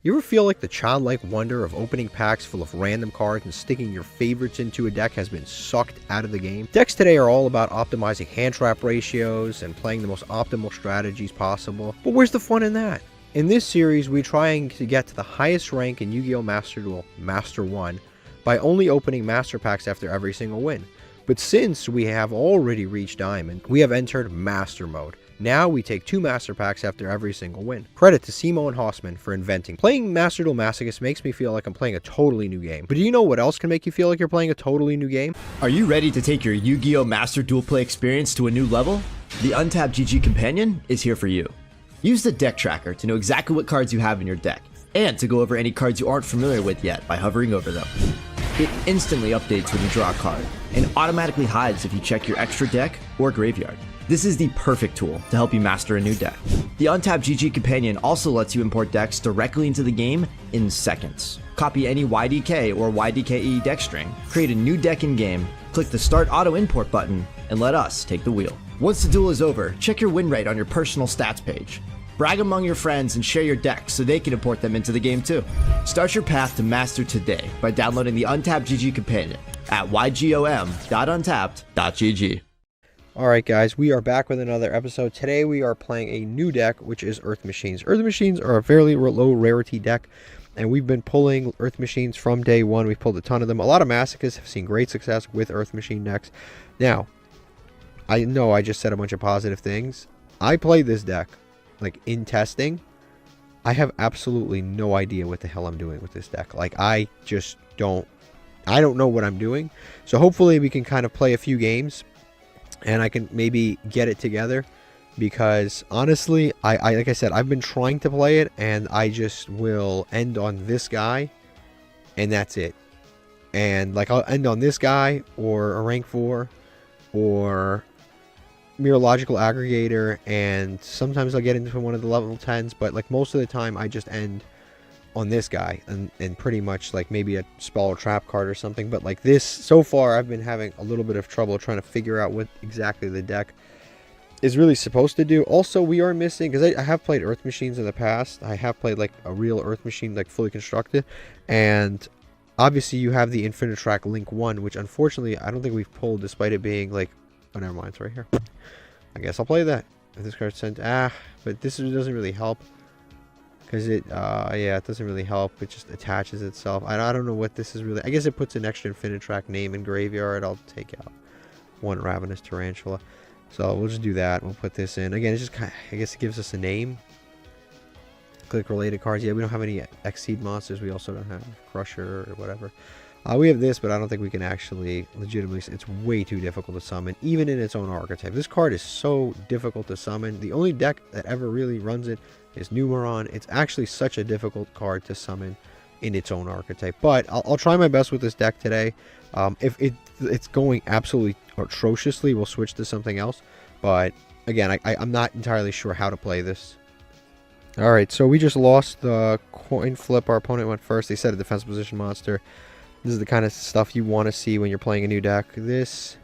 You ever feel like the childlike wonder of opening packs full of random cards and sticking your favorites into a deck has been sucked out of the game? Decks today are all about optimizing hand trap ratios and playing the most optimal strategies possible, but where's the fun in that? In this series, we're trying to get to the highest rank in Yu-Gi-Oh! Master Duel, Master 1, by only opening Master Packs after every single win. But since we have already reached Diamond, we have entered Master Mode. Now we take 2 Master Packs after every single win. Credit to Cimo and Hausman for inventing. Playing Master Duel Masochist makes me feel like I'm playing a totally new game. But do you know what else can make you feel like you're playing a totally new game? Are you ready to take your Yu-Gi-Oh! Master Duel play experience to a new level? The Untapped GG Companion is here for you. Use the deck tracker to know exactly what cards you have in your deck, and to go over any cards you aren't familiar with yet by hovering over them. It instantly updates when you draw a card, and automatically hides if you check your extra deck or graveyard. This is the perfect tool to help you master a new deck. The Untapped GG Companion also lets you import decks directly into the game in seconds. Copy any YDK or YDKE deck string, create a new deck in-game, click the Start Auto Import button, and let us take the wheel. Once the duel is over, check your win rate on your personal stats page. Brag among your friends and share your decks so they can import them into the game too. Start your path to master today by downloading the Untapped GG Companion at ygom.untapped.gg. Alright guys, we are back with another episode. Today we are playing a new deck, which is Earth Machines. Earth Machines are a fairly low rarity deck, and we've been pulling Earth Machines from day one. We've pulled a ton of them. A lot of Masochists have seen great success with Earth Machine decks. Now, I know I just said a bunch of positive things. I played this deck, like, in testing. I have absolutely no idea what the hell I'm doing with this deck. Like, I don't know what I'm doing. So hopefully we can kind of play a few games and I can maybe get it together, because honestly, I like I said, I've been trying to play it and I just will end on this guy and that's it. And like, I'll end on this guy or a rank 4 or Mirological Aggregator, and sometimes I'll get into one of the level 10s, but like most of the time I just end on this guy and pretty much like maybe a spell or trap card or something. But like this, so far I've been having a little bit of trouble trying to figure out what exactly the deck is really supposed to do. Also, we are missing, because I have played Earth Machines in the past. I have played like a real Earth Machine, like fully constructed, and obviously you have the Infinite Track Link 1, which unfortunately I don't think we've pulled, despite it being like, oh never mind, it's right here. I guess I'll play that if this card's sent. But this doesn't really help, because it yeah, it doesn't really help. It just attaches itself. I don't know what this is really. I guess it puts an extra Infinite Track name in graveyard. I'll take out one Ravenous Tarantula, so we'll just do that. We'll put this in again. It's just kind of, I guess it gives us a name. Click related cards. Yeah, we don't have any Exceed monsters. We also don't have Crusher or whatever. We have this, but I don't think we can actually legitimately. It's way too difficult to summon, even in its own archetype. This card is so difficult to summon. The only deck that ever really runs it is Numeron. It's actually such a difficult card to summon in its own archetype. But I'll try my best with this deck today. If it's going absolutely atrociously, we'll switch to something else. But again, I'm not entirely sure how to play this. Alright, so we just lost the coin flip. Our opponent went first. They set a defense position monster. This is the kind of stuff you want to see when you're playing a new deck. This.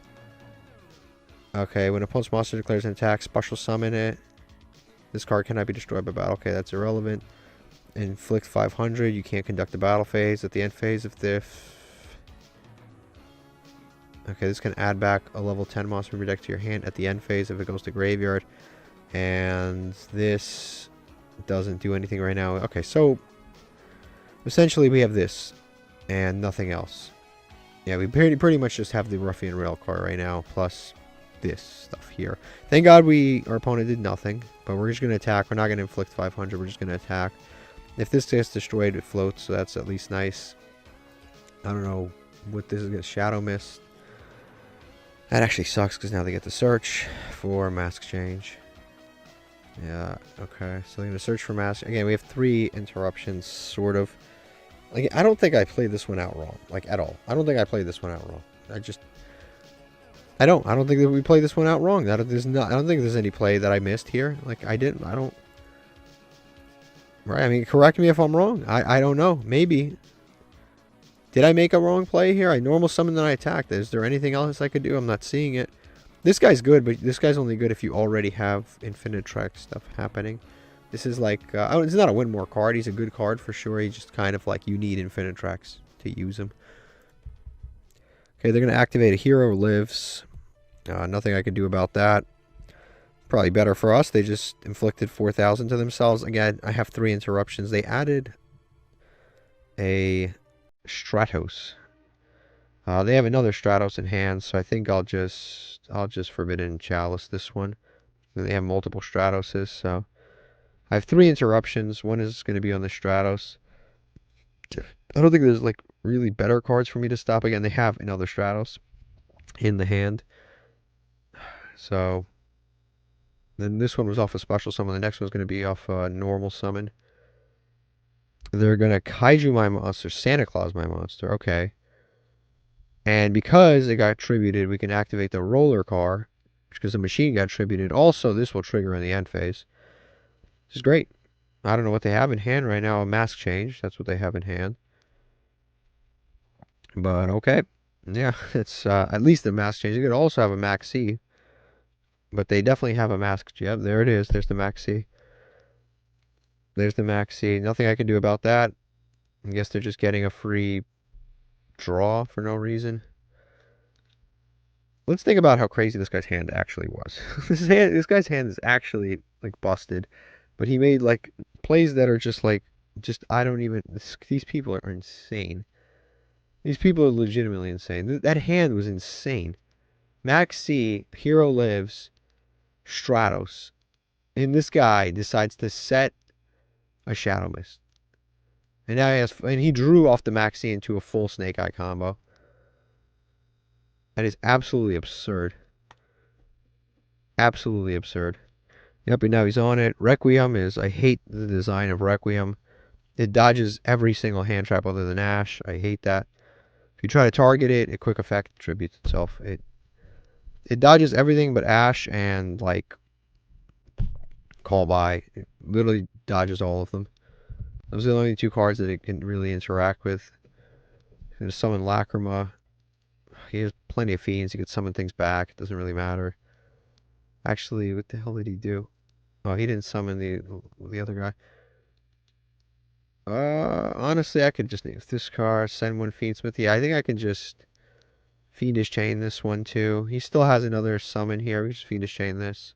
Okay, when opponent's monster declares an attack, special summon it. This card cannot be destroyed by battle. Okay, that's irrelevant. Inflict 500. You can't conduct a battle phase at the end phase if the. Okay, this can add back a level 10 monster from your deck to your hand at the end phase if it goes to graveyard. And this doesn't do anything right now. Okay, so essentially we have this and nothing else. Yeah, we pretty much just have the Ruffian Rail card right now, plus this stuff here. Thank God our opponent did nothing, but we're just going to attack. We're not going to inflict 500, we're just going to attack. If this gets destroyed, it floats, so that's at least nice. I don't know what this is. Shadow Mist. That actually sucks, because now they get to search for Mass Exchange. Yeah, okay, so they're going to search for Mass. Again, we have 3 interruptions, sort of. Like, I don't think I played this one out wrong, like, at all. I don't think I played this one out wrong. I don't think that we played this one out wrong. I don't think there's any play that I missed here. Like, I don't. Right, I mean, correct me if I'm wrong. I don't know. Maybe. Did I make a wrong play here? I normal summoned and I attacked. Is there anything else I could do? I'm not seeing it. This guy's good, but this guy's only good if you already have Infinite Track stuff happening. This is like, it's not a win more card. He's a good card for sure. He's just kind of like, you need infinite tracks to use him. Okay, they're going to activate a hero lives. Nothing I can do about that. Probably better for us. They just inflicted 4,000 to themselves. Again, I have 3 interruptions. They added a Stratos. They have another Stratos in hand, so I think I'll just Forbidden Chalice this one. And they have multiple Stratoses, so I have 3 interruptions. One is going to be on the Stratos. I don't think there's like really better cards for me to stop. Again, they have another Stratos in the hand. So then this one was off a special summon. The next one's going to be off a normal summon. They're going to Kaiju my monster, Santa Claus my monster. Okay. And because it got tributed, we can activate the roller car. Because the machine got tributed. Also, this will trigger in the end phase. Which is great. I don't know what they have in hand right now. A mask change. That's what they have in hand. But okay. Yeah, it's at least a mask change. You could also have a max C. But they definitely have a mask. Yep, there it is. There's the max C. There's the max C. Nothing I can do about that. I guess they're just getting a free draw for no reason. Let's think about how crazy this guy's hand actually was. This guy's hand is actually like busted. But he made like plays that are just like, I don't even, these people are insane. These people are legitimately insane. That hand was insane. Max C, Hero Lives, Stratos. And this guy decides to set a Shadow Mist. And now he drew off the Max C into a full Snake Eye combo. That is absolutely absurd. Absolutely absurd. Yep, and now he's on it. Requiem is, I hate the design of Requiem. It dodges every single hand trap other than Ash. I hate that. If you try to target it, it quick effect attributes itself. It dodges everything but Ash and like Call By. It literally dodges all of them. Those are the only 2 cards that it can really interact with. He's going to summon Lacrima. He has plenty of fiends. He can summon things back. It doesn't really matter. Actually, what the hell did he do? Oh, he didn't summon the other guy. Honestly, I could just name this card, send 1 Fiendsmith. Yeah, I think I can just Fiendish Chain this one too. He still has another summon here. We can just Fiendish Chain this.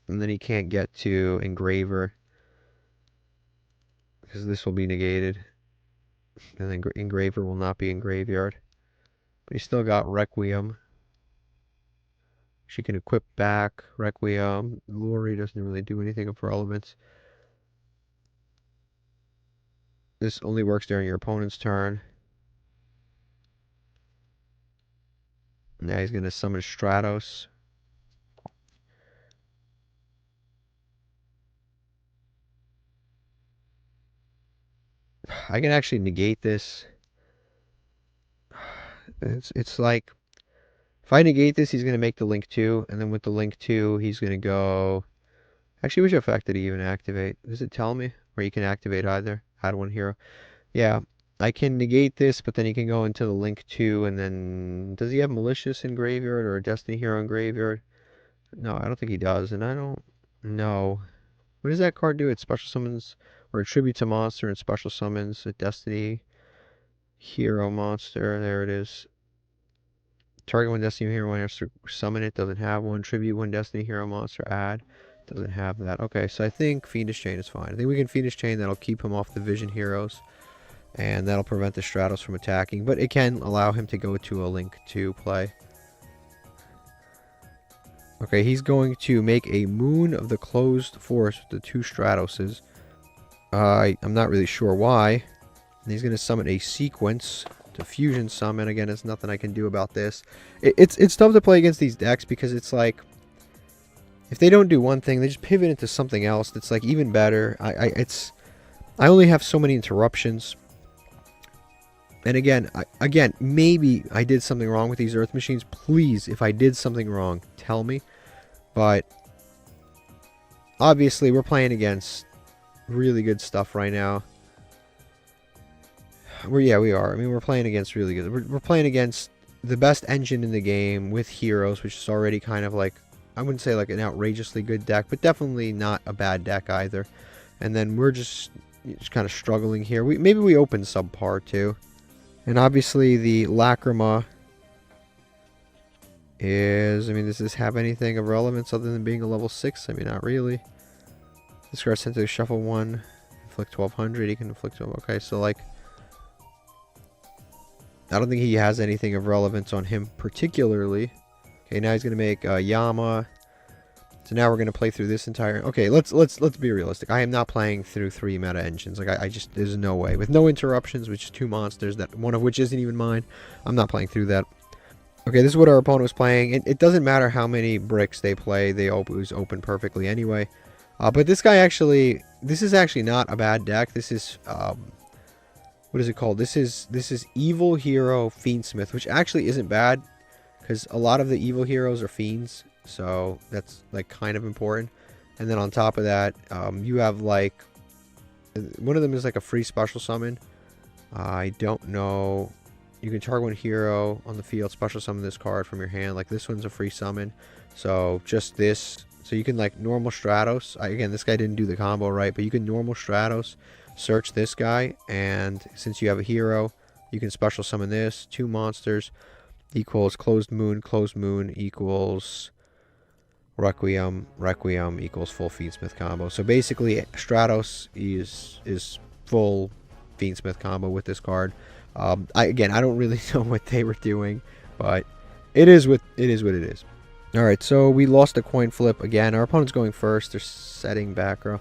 And then he can't get to Engraver. Because this will be negated. And then Engraver will not be in Graveyard. But he's still got Requiem. She can equip back Requiem. Lori doesn't really do anything of relevance. This only works during your opponent's turn. Now he's going to summon Stratos. I can actually negate this. It's like, if I negate this, he's going to make the Link 2, and then with the Link 2, he's going to go... Actually, which effect did he even activate? Does it tell me? Or you can activate either. Add 1 hero. Yeah, I can negate this, but then he can go into the Link 2, and then... Does he have Malicious in Graveyard, or a Destiny Hero in Graveyard? No, I don't think he does, and I don't know. What does that card do? It special summons, or attributes a monster and special summons a Destiny Hero monster. There it is. Target 1 Destiny Hero monster, summon it, doesn't have one. Tribute 1 Destiny Hero monster, add, doesn't have that. Okay, so I think Fiendish Chain is fine. I think we can Fiendish Chain, that'll keep him off the Vision Heroes. And that'll prevent the Stratos from attacking. But it can allow him to go to a Link 2 play. Okay, he's going to make a Moon of the Closed Forest with the 2 Stratoses. I'm not really sure why. And he's going to summon a Sequence to Fusion Summon. Again, there's nothing I can do about this. It's tough to play against these decks because it's like, if they don't do one thing, they just pivot into something else that's like even better. I only have so many interruptions. And again, maybe I did something wrong with these Earth Machines. Please, if I did something wrong, tell me. But obviously, we're playing against really good stuff right now. We are. I mean, we're playing against really good. We're playing against the best engine in the game with heroes, which is already kind of like I wouldn't say like an outrageously good deck, but definitely not a bad deck either. And then we're just kind of struggling here. Maybe we open subpar too. And obviously the Lacrima is, I mean, does this have anything of relevance other than being a level 6? I mean, not really. This card sent to shuffle 1, inflict 1200, he can inflict 12. Okay, so like, I don't think he has anything of relevance on him particularly. Okay, now he's gonna make Yama. So now we're gonna play through this entire. Okay, let's be realistic. I am not playing through 3 meta engines. Like I just, there's no way, with no interruptions, which is 2 monsters, that one of which isn't even mine. I'm not playing through that. Okay, this is what our opponent was playing. It doesn't matter how many bricks they play; they always open perfectly anyway. But this guy actually, this is actually not a bad deck. This is what is it called? This is Evil Hero Fiendsmith, which actually isn't bad, because a lot of the evil heroes are fiends, so that's like kind of important. And then on top of that, you have like, one of them is like a free special summon. I don't know. You can target one hero on the field, special summon this card from your hand. Like this one's a free summon, so just this. So you can like normal Stratos. Again, this guy didn't do the combo right, but you can normal Stratos, search this guy, and since you have a hero, you can special summon this. 2 monsters equals closed moon equals Requiem equals full Fiendsmith combo. So basically, Stratos is full Fiendsmith combo with this card. I don't really know what they were doing, but it is what it is. All right, so we lost a coin flip again. Our opponent's going first. They're setting back row.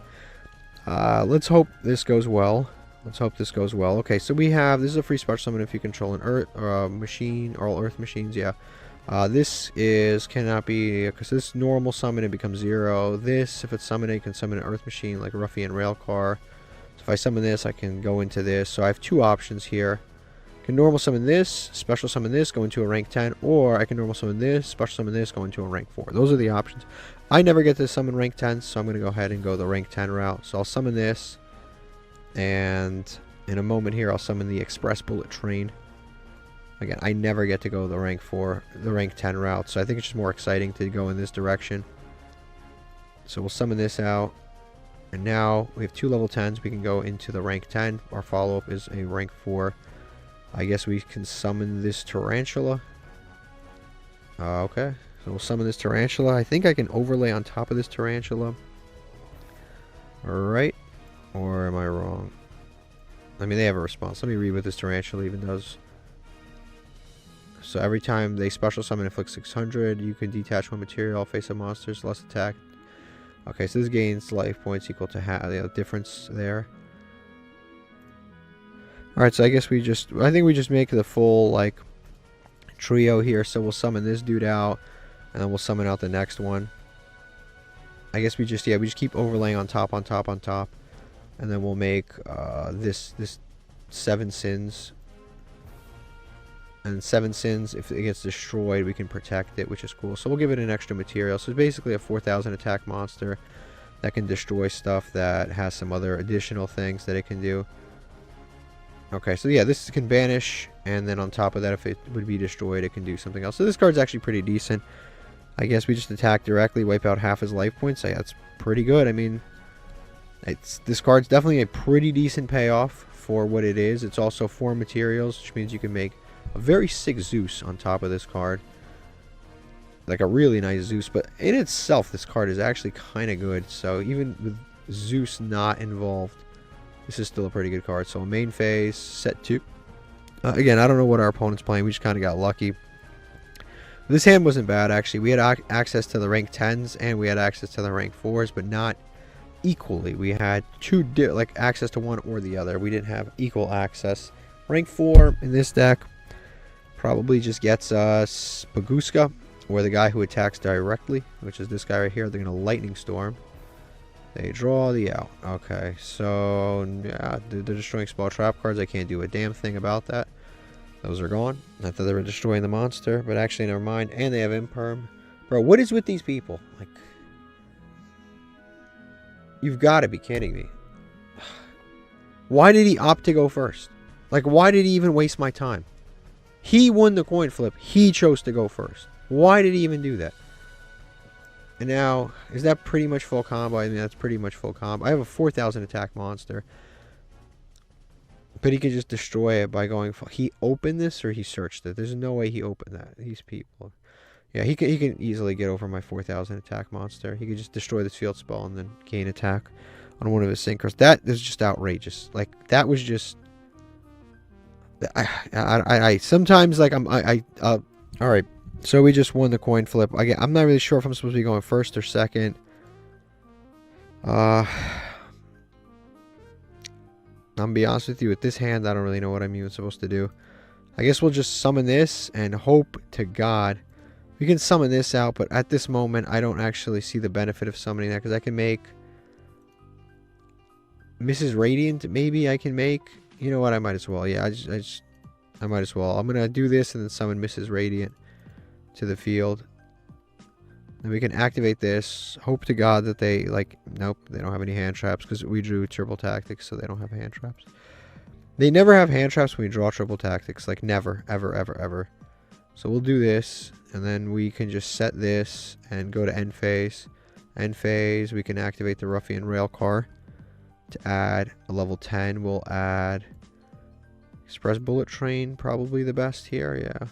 Let's hope this goes well. Okay, so we have, this is a free special summon if you control an earth machine, or all earth machines. Yeah. This cannot be, because this normal summon, it becomes 0. This, if it's summoned, you can summon an earth machine like a Ruffian Railcar. So if I summon this, I can go into this. So I have 2 options here. I can normal summon this, special summon this, go into a rank 10, or I can normal summon this, special summon this, go into a rank 4. Those are the options. I never get to summon rank 10, so I'm going to go ahead and go the rank 10 route. So I'll summon this, and in a moment here, I'll summon the Express Bullet Train. Again, I never get to go the rank 4, the rank 10 route, so I think it's just more exciting to go in this direction. So we'll summon this out, and now we have 2 level 10s. We can go into the rank 10. Our follow-up is a rank 4. I guess we can summon this Tarantula. Okay, so we'll summon this Tarantula. I think I can overlay on top of this Tarantula. Alright, or am I wrong? I mean, they have a response. Let me read what this Tarantula even does. So every time they special summon inflict 600, you can detach 1 material, face of monsters, less attack. Okay, so this gains life points equal to half the difference there. Alright, so I guess I think we just make the full, like, trio here. So we'll summon this dude out, and then we'll summon out the next one. I guess we just keep overlaying on top. And then we'll make this 7 sins. And 7 sins, if it gets destroyed, we can protect it, which is cool. So we'll give it an extra material. So it's basically a 4,000 attack monster that can destroy stuff that has some other additional things that it can do. Okay, so yeah, this can banish, and then on top of that, if it would be destroyed, it can do something else. So this card's actually pretty decent. I guess we just attack directly, wipe out half his life points. So yeah, that's pretty good. I mean, this card's definitely a pretty decent payoff for what it is. It's also 4 materials, which means you can make a very sick Zeus on top of this card. Like a really nice Zeus, but in itself, this card is actually kind of good. So even with Zeus not involved, this is still a pretty good card. So main phase, set 2. Again, I don't know what our opponent's playing. We just kind of got lucky. This hand wasn't bad, actually. We had access to the rank 10s, and we had access to the rank 4s, but not equally. We had access to one or the other. We didn't have equal access. Rank 4 in this deck probably just gets us Baguska, or the guy who attacks directly, which is this guy right here. They're going to Lightning Storm. They draw the out. Okay, so yeah, they're destroying spell trap cards. I can't do a damn thing about that. Those are gone. I thought they were destroying the monster, but actually, never mind. And they have Imperm. Bro, what is with these people? Like, you've got to be kidding me. Why did he opt to go first? Like, why did he even waste my time? He won the coin flip. He chose to go first. Why did he even do that? And now, is that pretty much full combo? I mean, that's pretty much full combo. I have a 4,000 attack monster. But he could just destroy it by going... He opened this or he searched it? There's no way he opened that. These people. Yeah, he can easily get over my 4,000 attack monster. He could just destroy this field spell and then gain attack on one of his synchros. That is just outrageous. Like, that was just... I sometimes, like, alright. So we just won the coin flip. I'm not really sure if I'm supposed to be going first or second. I'm gonna be honest with you, with this hand, I don't really know what I'm even supposed to do. I guess we'll just summon this and hope to God. We can summon this out, but at this moment, I don't actually see the benefit of summoning that, because I can make Mrs. Radiant, maybe I can make. You know what, I might as well. Yeah, I might as well. I'm gonna do this and then summon Mrs. Radiant to the field. Then we can activate this. Hope to God that they, like, nope, they don't have any hand traps, because we drew triple tactics, so they don't have hand traps. They never have hand traps when we draw triple tactics. Like, never, ever, ever, ever. So we'll do this, and then we can just set this and go to end phase. End phase, we can activate the Ruffian Railcar to add a level 10. We'll add Express Bullet Train, probably the best here, yeah.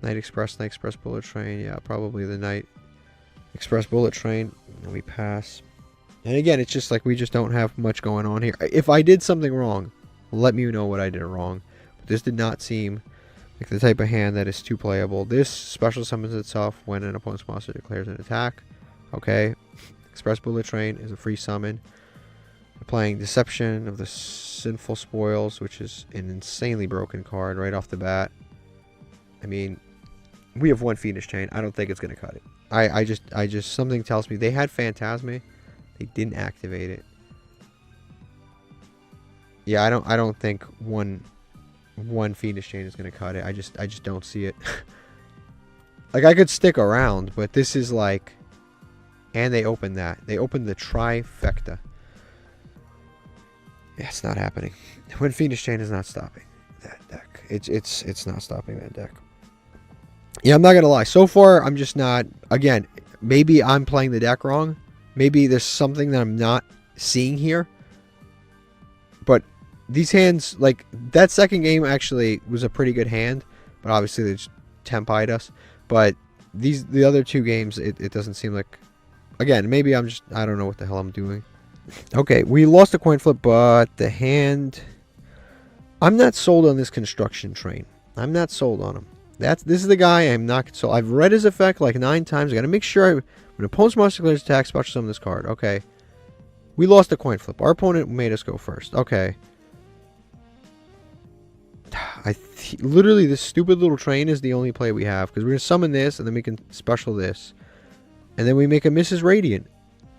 Night Express Bullet Train. Yeah, probably the Night Express Bullet Train. And we pass. And again, it's just like we just don't have much going on here. If I did something wrong, let me know what I did wrong. But this did not seem like the type of hand that is too playable. This special summons itself when an opponent's monster declares an attack. Okay. Express Bullet Train is a free summon. We're playing Deception of the Sinful Spoils, which is an insanely broken card right off the bat. I mean, we have one Fiendish Chain. I don't think it's going to cut it. I just, something tells me they had Phantasme. They didn't activate it. Yeah, I don't think one Fiendish Chain is going to cut it. I just don't see it. Like, I could stick around, but this is like, and they opened that. They opened the trifecta. Yeah, it's not happening. One Fiendish Chain is not stopping that deck. It's not stopping that deck. Yeah, I'm not going to lie. So far, I'm just not... Again, maybe I'm playing the deck wrong. Maybe there's something that I'm not seeing here. But these hands... Like, that second game actually was a pretty good hand. But obviously, they just temp-eyed us. But the other two games, it doesn't seem like... Again, maybe I'm just... I don't know what the hell I'm doing. Okay, we lost a coin flip, but the hand... I'm not sold on this construction train. I'm not sold on him. This is the guy I'm not sold. I've read his effect like 9 times. I gotta make sure when opponent's monster declares attack, special summon this card. Okay. We lost a coin flip. Our opponent made us go first. Okay. Literally, this stupid little train is the only play we have. Because we're gonna summon this, and then we can special this. And then we make a Mrs. Radiant.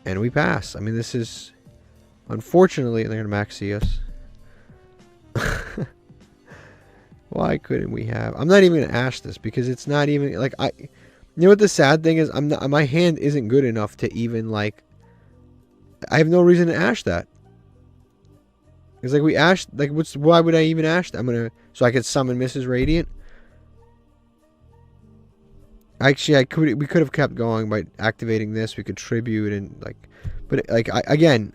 And we pass. I mean, this is... Unfortunately, they're gonna maxi us. Why couldn't we have... I'm not even going to ash this because it's not even... Like, you know what the sad thing is? My hand isn't good enough to even, like... I have no reason to ash that. It's like we ashed... Like, why would I even ash that? I'm going to... So I could summon Mrs. Radiant? Actually, we could have kept going by activating this. We could tribute and, like... But, like, again...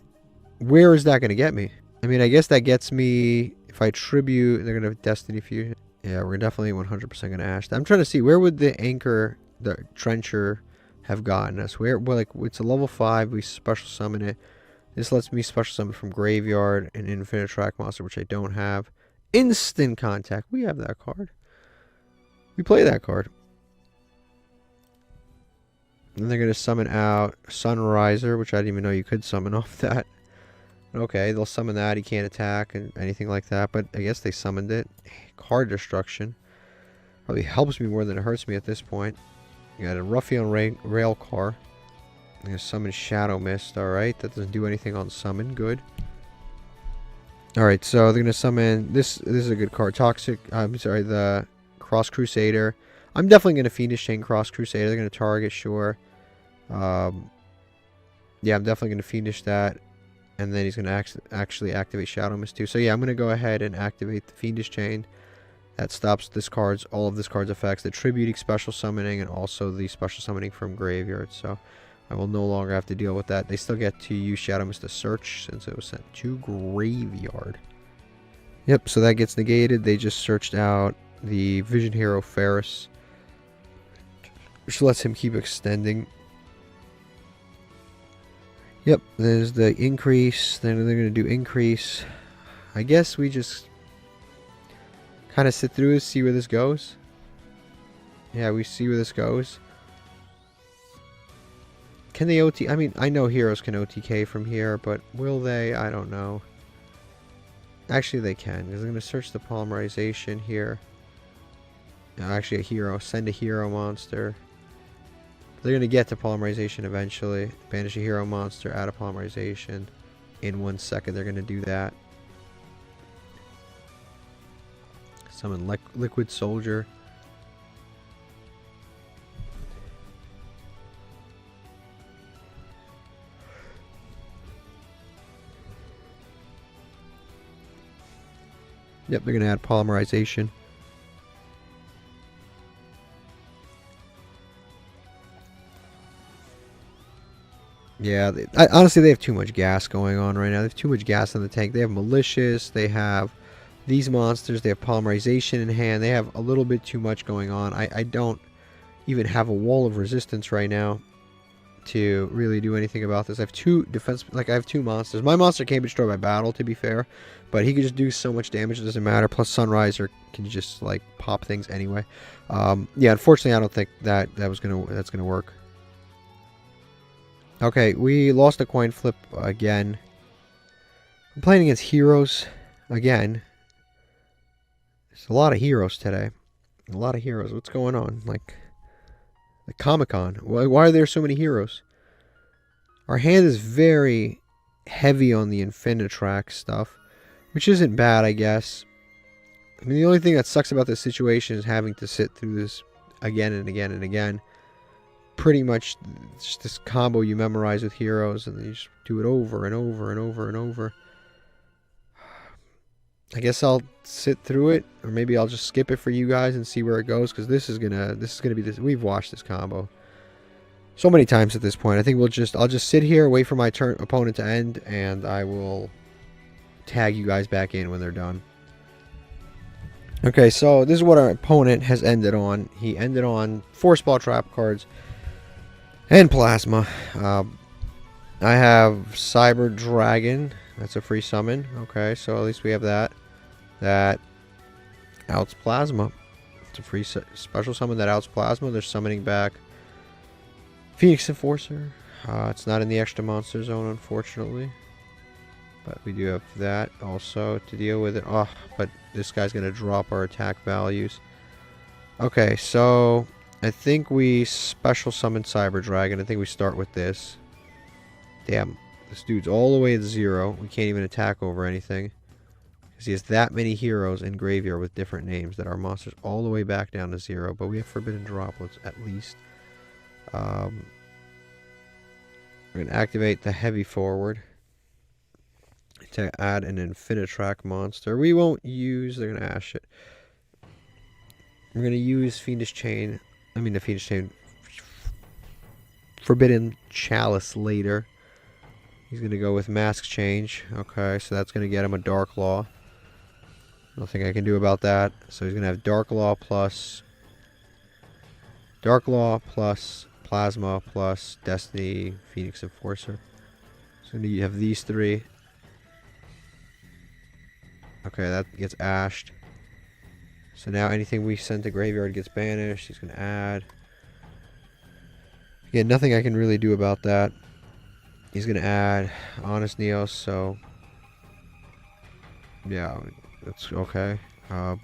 Where is that going to get me? I mean, I guess that gets me... If I tribute, they're going to have Destiny Fusion. Yeah, we're definitely 100% going to ash. I'm trying to see, where would the Anchor, the Trencher, have gotten us? Well, like, it's a level 5. We special summon it. This lets me special summon from Graveyard an Infinite Track Monster, which I don't have. Instant Contact. We have that card. We play that card. Then they're going to summon out Sunriser, which I didn't even know you could summon off that. Okay, they'll summon that. He can't attack and anything like that. But I guess they summoned it. Card Destruction. Probably helps me more than it hurts me at this point. You got a Ruffian Rail Car. I'm going to summon Shadow Mist. Alright, that doesn't do anything on summon. Good. Alright, so they're going to summon... This is a good card. Toxic... I'm sorry, the Cross Crusader. I'm definitely going to Fiendish Chain Cross Crusader. They're going to target, sure. Yeah, I'm definitely going to Fiendish that. And then he's going to actually activate Shadow Mist too. So yeah, I'm going to go ahead and activate the Fiendish Chain. That stops all of this card's effects, the tributing, special summoning, and also the special summoning from graveyard. So I will no longer have to deal with that. They still get to use Shadow Mist to search since it was sent to graveyard. Yep, so that gets negated. They just searched out the Vision Hero Ferris, which lets him keep extending. Yep, there's the increase. Then they're going to do increase. I guess we just kind of sit through this, see where this goes. Yeah, we see where this goes. Can they OT? I mean, I know heroes can OTK from here, but will they? I don't know. Actually, they can, because I'm going to search the polymerization here. Actually, a hero. Send a hero monster. They're going to get to polymerization eventually. Banish a hero monster, add a polymerization. In 1 second, they're going to do that. Summon Liquid Soldier. Yep, they're going to add polymerization. Yeah, honestly, they have too much gas going on right now. They have too much gas in the tank. They have Malicious. They have these monsters. They have polymerization in hand. They have a little bit too much going on. I don't even have a wall of resistance right now to really do anything about this. I have two defense, like I have two monsters. My monster can't be destroyed by battle, to be fair, but he can just do so much damage, it doesn't matter. Plus Sunriser can just like pop things anyway. Yeah, unfortunately, I don't think that's gonna work. Okay, we lost a coin flip again. I'm playing against heroes again. There's a lot of heroes today. A lot of heroes. What's going on? Like Comic-Con. Why are there so many heroes? Our hand is very heavy on the Infinitrack stuff, which isn't bad, I guess. I mean, the only thing that sucks about this situation is having to sit through this again and again and again. Pretty much just this combo you memorize with heroes, and you just do it over and over and over and over. I guess I'll sit through it, or maybe I'll just skip it for you guys and see where it goes, because this is gonna be this. We've watched this combo so many times at this point. I think I'll just sit here, wait for my opponent to end, and I will tag you guys back in when they're done. Okay, so this is what our opponent has ended on. He ended on 4 Spell Trap cards and Plasma. I have Cyber Dragon. That's a free summon. Okay, so at least we have that. That outs Plasma. It's a free special summon that outs Plasma. They're summoning back Phoenix Enforcer. It's not in the extra monster zone, unfortunately. But we do have that also to deal with it. Oh, but this guy's going to drop our attack values. Okay, so I think we special summon Cyber Dragon. I think we start with this. Damn, this dude's all the way at 0. We can't even attack over anything, because he has that many heroes in graveyard with different names that our monster's all the way back down to 0. But we have Forbidden Droplets at least. We're going to activate the Heavy Forward to add an Infinitrack monster. We won't use, they're going to ash it. We're going to use Fiendish Chain. I mean the Fiendish Chain. Forbidden Chalice later. He's going to go with Mask Change. Okay, so that's going to get him a Dark Law. Nothing I can do about that. So he's going to have Dark Law plus Plasma plus Destiny Phoenix Enforcer. So you have these 3. Okay, that gets ashed. So now anything we send to graveyard gets banished. He's going to add. Again, nothing I can really do about that. He's going to add Honest Neos, so yeah, that's okay. I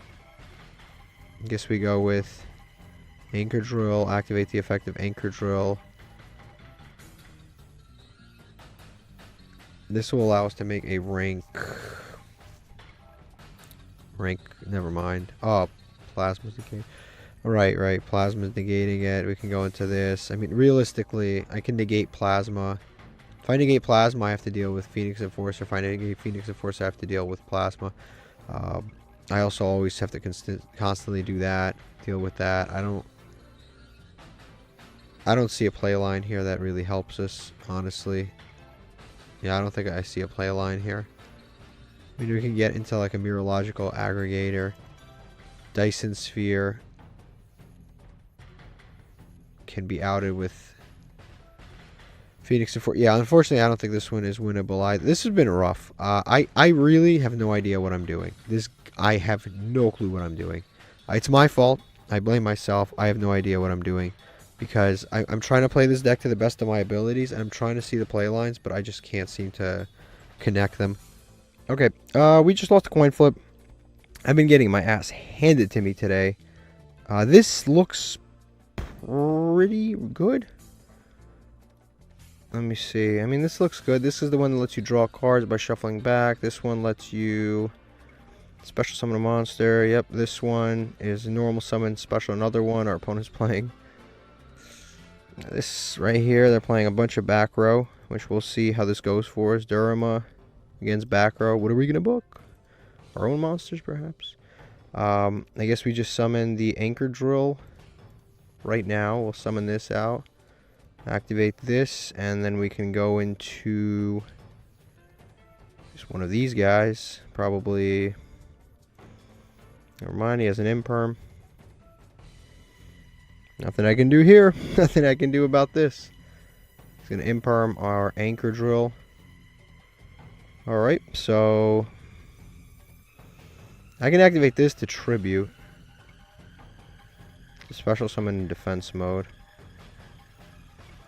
guess we go with Anchor Drill, activate the effect of Anchor Drill. This will allow us to make a rank, never mind. Oh, Plasma's negating. Right, Plasma's negating it. We can go into this. I mean, realistically, I can negate Plasma. If I negate Plasma, I have to deal with Phoenix Enforcer. If I negate Phoenix Enforcer, I have to deal with Plasma. I also always have to constantly do that, deal with that. I don't see a play line here that really helps us, honestly. Yeah, I don't think I see a play line here. I mean, we can get into like a Mirrorlogical Aggregator. Dyson Sphere can be outed with Phoenix and yeah, unfortunately, I don't think this one is winnable either. This has been rough. I really have no idea what I'm doing. I have no clue what I'm doing. It's my fault. I blame myself. I have no idea what I'm doing because I'm trying to play this deck to the best of my abilities, and I'm trying to see the play lines, but I just can't seem to connect them. Okay, we just lost a coin flip. I've been getting my ass handed to me today. This looks pretty good. Let me see. I mean, this looks good. This is the one that lets you draw cards by shuffling back. This one lets you special summon a monster. Yep, this one is normal summon special another one our opponent's playing. This right here, they're playing a bunch of back row, which we'll see how this goes for us. Durama against back row. What are we going to book? Our own monsters, perhaps? I guess we just summon the Anchor Drill right now. We'll summon this out. Activate this, and then we can go into just one of these guys. Probably. Never mind, he has an imperm. Nothing I can do here. Nothing I can do about this. He's going to imperm our Anchor Drill. Alright, so I can activate this to tribute. Special summon in defense mode.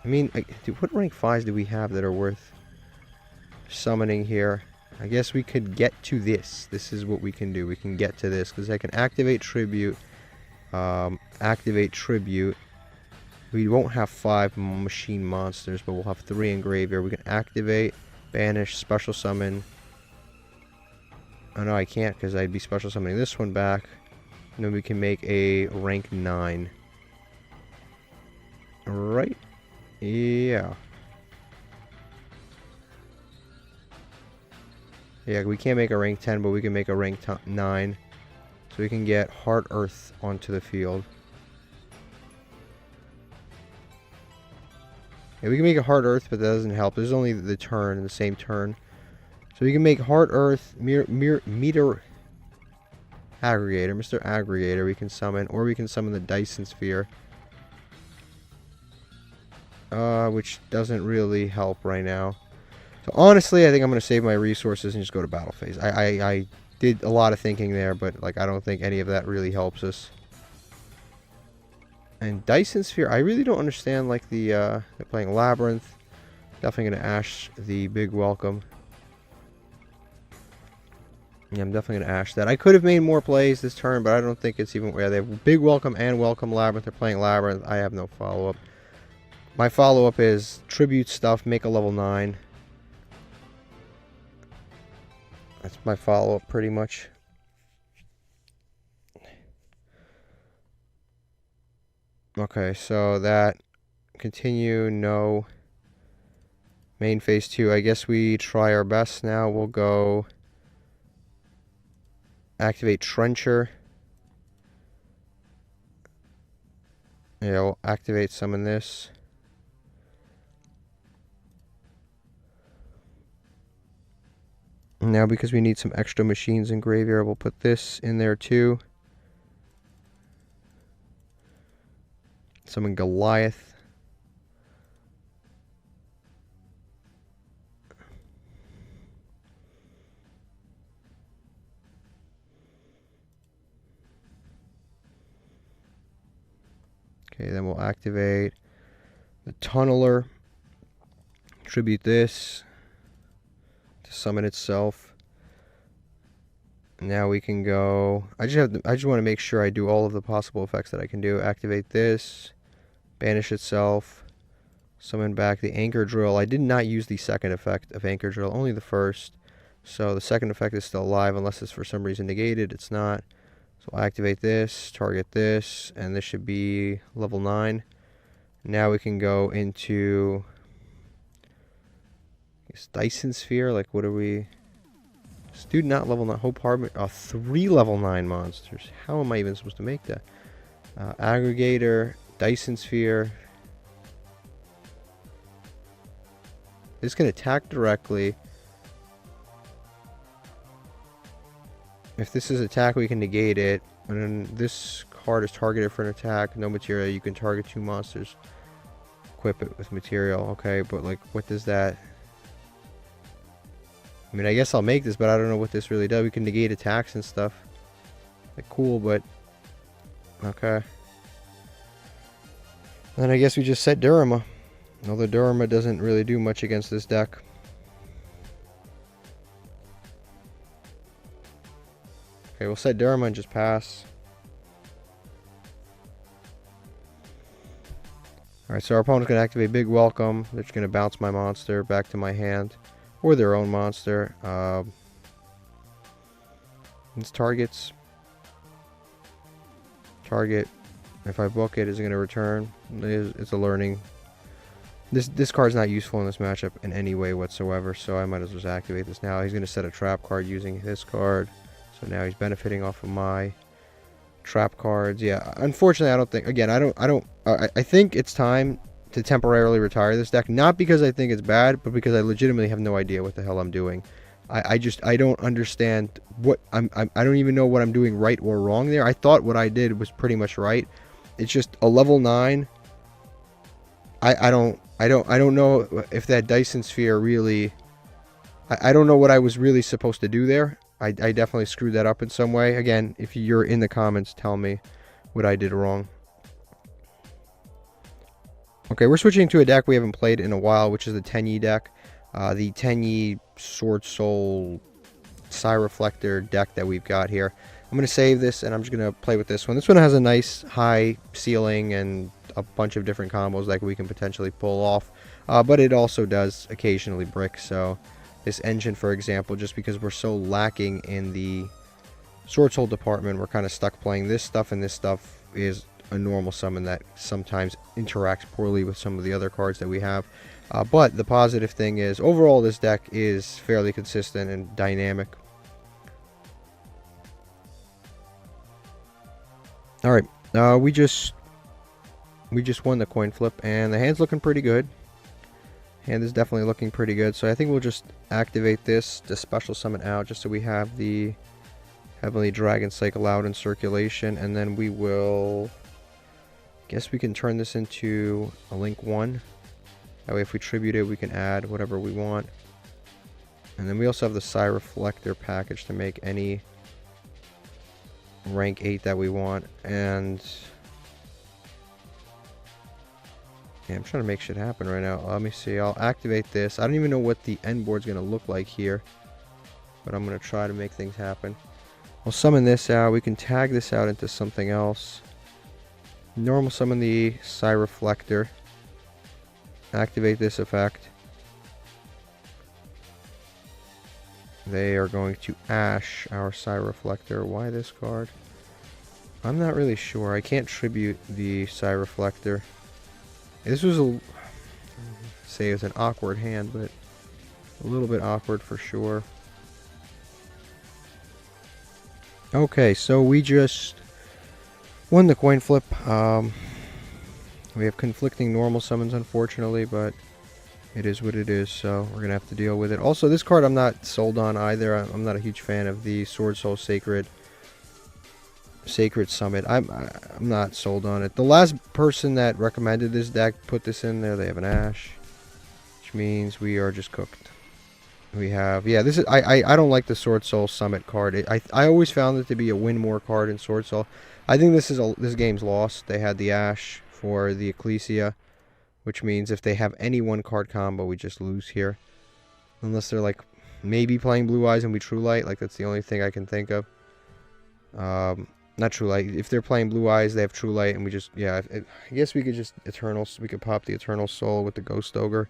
I mean, dude, what rank 5s do we have that are worth summoning here? I guess we could get to this. This is what we can do. We can get to this because I can activate tribute. Activate tribute. We won't have 5 machine monsters, but we'll have 3 in graveyard. We can activate, banish, special summon. Oh no, I can't because I'd be special summoning this one back. And then we can make a rank 9. Right? Yeah. Yeah, we can't make a rank 10, but we can make a rank 9. So we can get Heart Earth onto the field. Yeah, we can make a Heart Earth, but that doesn't help. There's only the turn, the same turn. So we can make Heart Earth, Meter Aggregator, Mr. Aggregator we can summon, or we can summon the Dyson Sphere. Which doesn't really help right now. So honestly, I think I'm going to save my resources and just go to battle phase. I did a lot of thinking there, but like I don't think any of that really helps us. And Dyson Sphere, I really don't understand like they're playing Labyrinth. Definitely going to Ash the big welcome. Yeah, I'm definitely going to Ash that. I could have made more plays this turn, but I don't think it's even where they have big welcome and welcome Labyrinth. They're playing Labyrinth. I have no follow-up. My follow-up is tribute stuff, make a level 9. That's my follow-up pretty much. Okay, so that continue, no. Main phase 2, I guess we try our best now. We'll go activate Trencher. Yeah, we'll activate summon this. Now, because we need some extra machines in graveyard, we'll put this in there too. Summon Goliath. Okay, then we'll activate the Tunneler. Tribute this to summon itself. Now we can go. I just want to make sure I do all of the possible effects that I can do. Activate this, banish itself, summon back the Anchor Drill. I did not use the second effect of Anchor Drill, only the first. So the second effect is still alive unless it's for some reason negated. It's not. So I'll activate this, target this, and this should be level 9. Now we can go into Dyson Sphere. Like, what are we? Student not level 9. Hope Harbor. 3 level 9 monsters. How am I even supposed to make that? Aggregator. Dyson Sphere. This can attack directly. If this is attack, we can negate it. And then this card is targeted for an attack. No material. You can target 2 monsters. Equip it with material. Okay, but like, what does that... I mean, I guess I'll make this, but I don't know what this really does. We can negate attacks and stuff. Like, cool, but... Okay. Then I guess we just set Durama. Although Durama doesn't really do much against this deck. Okay, we'll set Durama and just pass. Alright, so our opponent's going to activate Big Welcome. They're just going to bounce my monster back to my hand. Or their own monster. These targets. Target. If I book it, is it going to return? It's a learning. This card's not useful in this matchup in any way whatsoever, so I might as well just activate this now. He's going to set a trap card using this card. So now he's benefiting off of my trap cards. Yeah, unfortunately, I don't think... Again, I think it's time to temporarily retire this deck. Not because I think it's bad, but because I legitimately have no idea what the hell I'm doing. I don't understand what... I don't even know what I'm doing right or wrong there. I thought what I did was pretty much right. It's just a level 9. I don't know if that Dyson Sphere really... I don't know what I was really supposed to do there. I definitely screwed that up in some way. Again, if you're in the comments, tell me what I did wrong. Okay, we're switching to a deck we haven't played in a while, which is the Tenyi deck. The Tenyi swordsoul Reflector deck that we've got here. I'm going to save this, and I'm just going to play with this one. This one has a nice high ceiling and a bunch of different combos that we can potentially pull off. But it also does occasionally brick, so... This engine, for example, just because we're so lacking in the swordsoul department, we're kind of stuck playing this stuff, and this stuff is a normal summon that sometimes interacts poorly with some of the other cards that we have. But the positive thing is, overall, this deck is fairly consistent and dynamic. Alright, we just won the coin flip, and the hand's looking pretty good. Hand is definitely looking pretty good, so I think we'll just activate this to special summon out, just so we have the Heavenly Dragon Cycle out in circulation, and then we will... Guess we can turn this into a Link 1. That way if we tribute it, we can add whatever we want. And then we also have the Reflector package to make any rank 8 that we want, and... Yeah, I'm trying to make shit happen right now. Let me see. I'll activate this. I don't even know what the end board's going to look like here. But I'm going to try to make things happen. We'll summon this out. We can tag this out into something else. Normal summon the Reflector. Activate this effect. They are going to Ash our Reflector. Why this card? I'm not really sure. I can't tribute the Reflector. This was say it's an awkward hand, but a little bit awkward for sure. Okay, so we just won the coin flip. We have conflicting normal summons, unfortunately, but it is what it is, so we're going to have to deal with it. Also, this card I'm not sold on either. I'm not a huge fan of the swordsoul Sacred Summit. I'm not sold on it. The last person that recommended this deck put this in there. They have an Ash, which means we are just cooked. We have, yeah, this is, I don't like the swordsoul Summit card. I always found it to be a win more card in swordsoul. I think this game's lost. They had the Ash for the Ecclesia, which means if they have any one card combo, we just lose here, unless they're like maybe playing Blue Eyes and we True Light. Like, that's the only thing I can think of. Not True Light. If they're playing Blue Eyes, they have True Light, and we just, yeah, I guess we could just we could pop the Eternal Soul with the Ghost Ogre.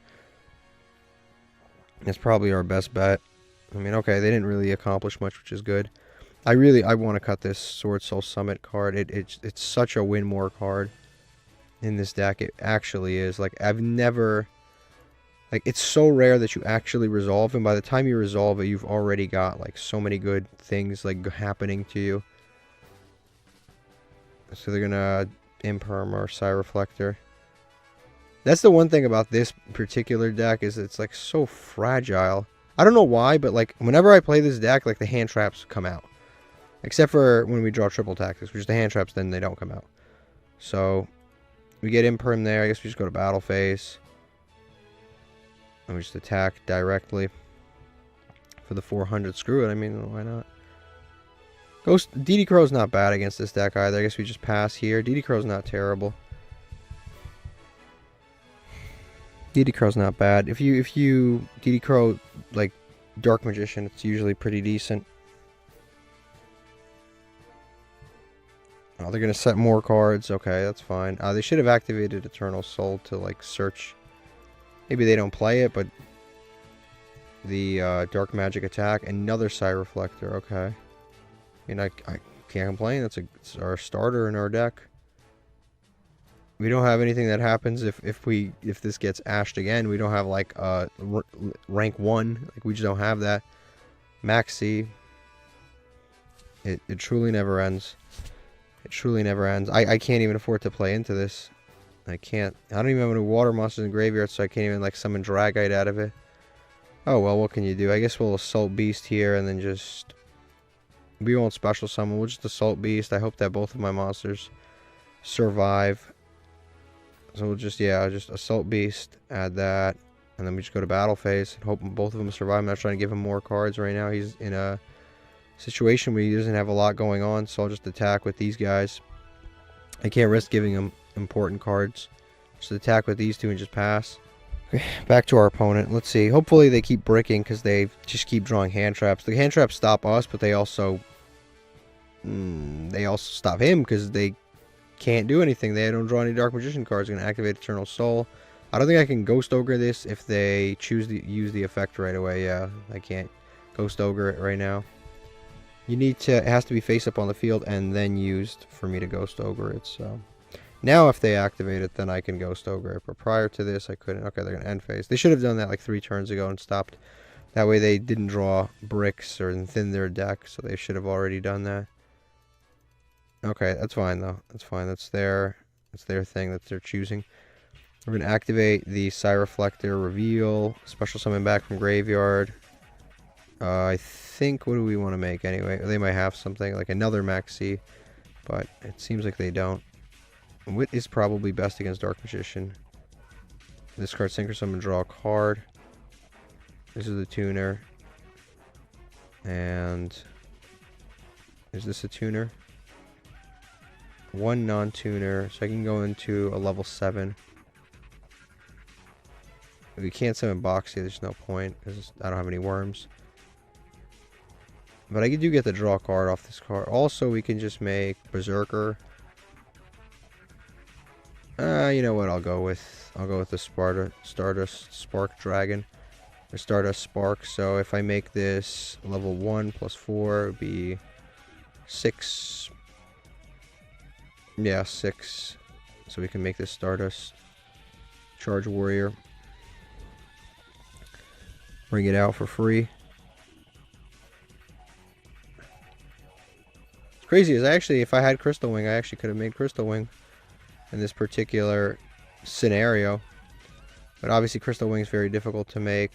That's probably our best bet. I mean, okay, they didn't really accomplish much, which is good. I want to cut this swordsoul Summit card. It's such a win more card in this deck. It actually is. Like, I've never Like, it's so rare that you actually resolve, and by the time you resolve it, you've already got, like, so many good things, like, happening to you. So they're gonna Imperm or Reflector. That's the one thing about this particular deck, is it's, like, so fragile. I don't know why, but, like, whenever I play this deck, like, the hand traps come out. Except for when we draw triple tactics, which is the hand traps, then they don't come out. So, we get Imperm there. I guess we just go to battle phase. And we just attack directly for the 400. Screw it. I mean, why not? DD Crow's not bad against this deck either. I guess we just pass here. DD Crow's not terrible. DD Crow's not bad. If you DD Crow, like, Dark Magician, it's usually pretty decent. Oh, they're going to set more cards. Okay, that's fine. They should have activated Eternal Soul to, like, search. Maybe they don't play it, but the Dark Magic attack. Another Reflector. Okay. I mean, I can't complain. It's our starter in our deck. We don't have anything that happens if this gets ashed again. We don't have, like, rank 1. Like, we just don't have that. Maxi. It truly never ends. It truly never ends. I can't even afford to play into this. I can't. I don't even have any water monsters in graveyard, so I can't even, like, summon Dragite out of it. Oh, well, what can you do? I guess we'll Assault Beast here, and then just... We won't special summon. We'll just Assault Beast. I hope that both of my monsters survive. So we'll just, yeah, just Assault Beast, add that, and then we just go to battle phase and hope both of them survive. I'm not trying to give him more cards right now. He's in a situation where he doesn't have a lot going on, so I'll just attack with these guys. I can't risk giving him important cards. Just attack with these two and just pass. Okay, back to our opponent. Let's see. Hopefully they keep bricking because they just keep drawing hand traps. The hand traps stop us, but they also stop him because they can't do anything. They don't draw any Dark Magician cards. Going to activate Eternal Soul. I don't think I can Ghost Ogre this if they choose to use the effect right away. Yeah, I can't Ghost Ogre it right now. You need to, it has to be face up on the field and then used for me to Ghost Ogre it. So now if they activate it, then I can Ghost Ogre it. But prior to this, I couldn't. Okay, they're going to end phase. They should have done that like 3 turns ago and stopped. That way they didn't draw bricks or thin their deck. So they should have already done that. Okay, that's fine though. That's fine. That's their thing that they're choosing. We're going to activate the Reflector, reveal, special summon back from graveyard. I think, what do we want to make anyway? They might have something like another Maxi, but it seems like they don't. Wit is probably best against Dark Magician. Discard Synchro Summon, draw a card. This is the tuner. And is this a tuner? 1 non-tuner, so I can go into a level 7. If we can't summon Boxy, there's no point because I don't have any worms. But I do get the draw card off this card. Also, we can just make Berserker. You know what? I'll go with the Stardust Spark Dragon, or Stardust Spark. So if I make this level 1 plus 4, it would be 6. Yeah, 6. So we can make this Stardust Charge Warrior. Bring it out for free. Crazy is actually, if I had Crystal Wing, I actually could have made Crystal Wing in this particular scenario. But obviously Crystal Wing is very difficult to make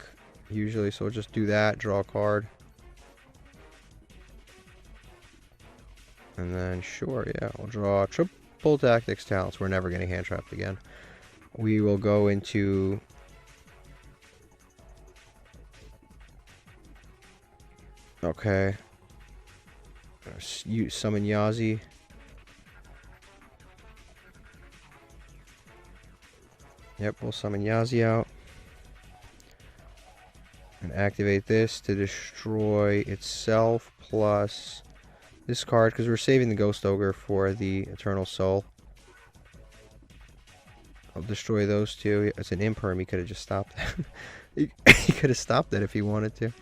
usually, so we'll just do that, draw a card. And then, sure, yeah, we'll draw triple Tactics Talents. We're never getting hand trapped again. We will go into... Okay. Summon Yazi. Yep, we'll summon Yazi out. And activate this to destroy itself plus this card, because we're saving the Ghost Ogre for the Eternal Soul. I'll destroy those two. It's an Imperm, he could have just stopped that. He could have stopped that if he wanted to.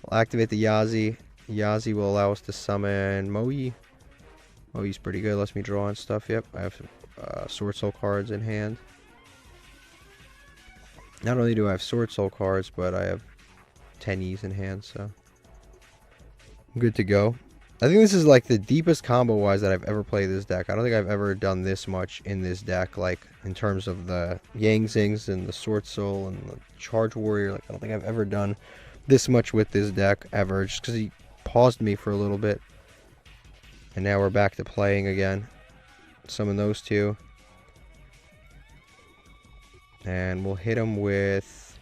I'll activate the Yazi. Yazi will allow us to summon Moe. Moe's pretty good, lets me draw and stuff. Yep, I have some Sword Soul cards in hand. Not only do I have sword soul cards, but I have tenyis in hand, so I'm good to go. I think this is like the deepest combo-wise that I've ever played this deck. I don't think I've ever done this much in this deck, like in terms of the Yang Zings and the Sword Soul and the Charge Warrior. Like I don't think I've ever done this much with this deck ever, just because he paused me for a little bit. And now we're back to playing again. Summon those two. And we'll hit him with,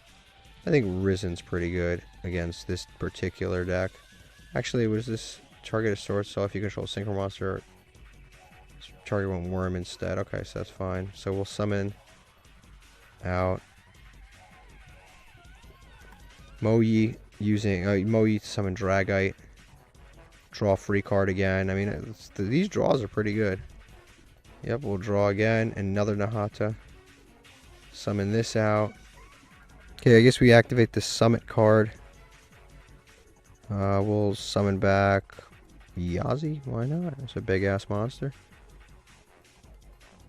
I think Risen's pretty good against this particular deck. Actually, was this target a sword? So if you control Synchro Monster, target one worm instead. Okay, so that's fine. So we'll summon out Moyi using Moyi to summon Dragite. Draw free card again. I mean, these draws are pretty good. Yep, we'll draw again. Another Nahata. Summon this out. Okay, I guess we activate the Summit card. We'll summon back Yazi. Why not? It's a big ass monster.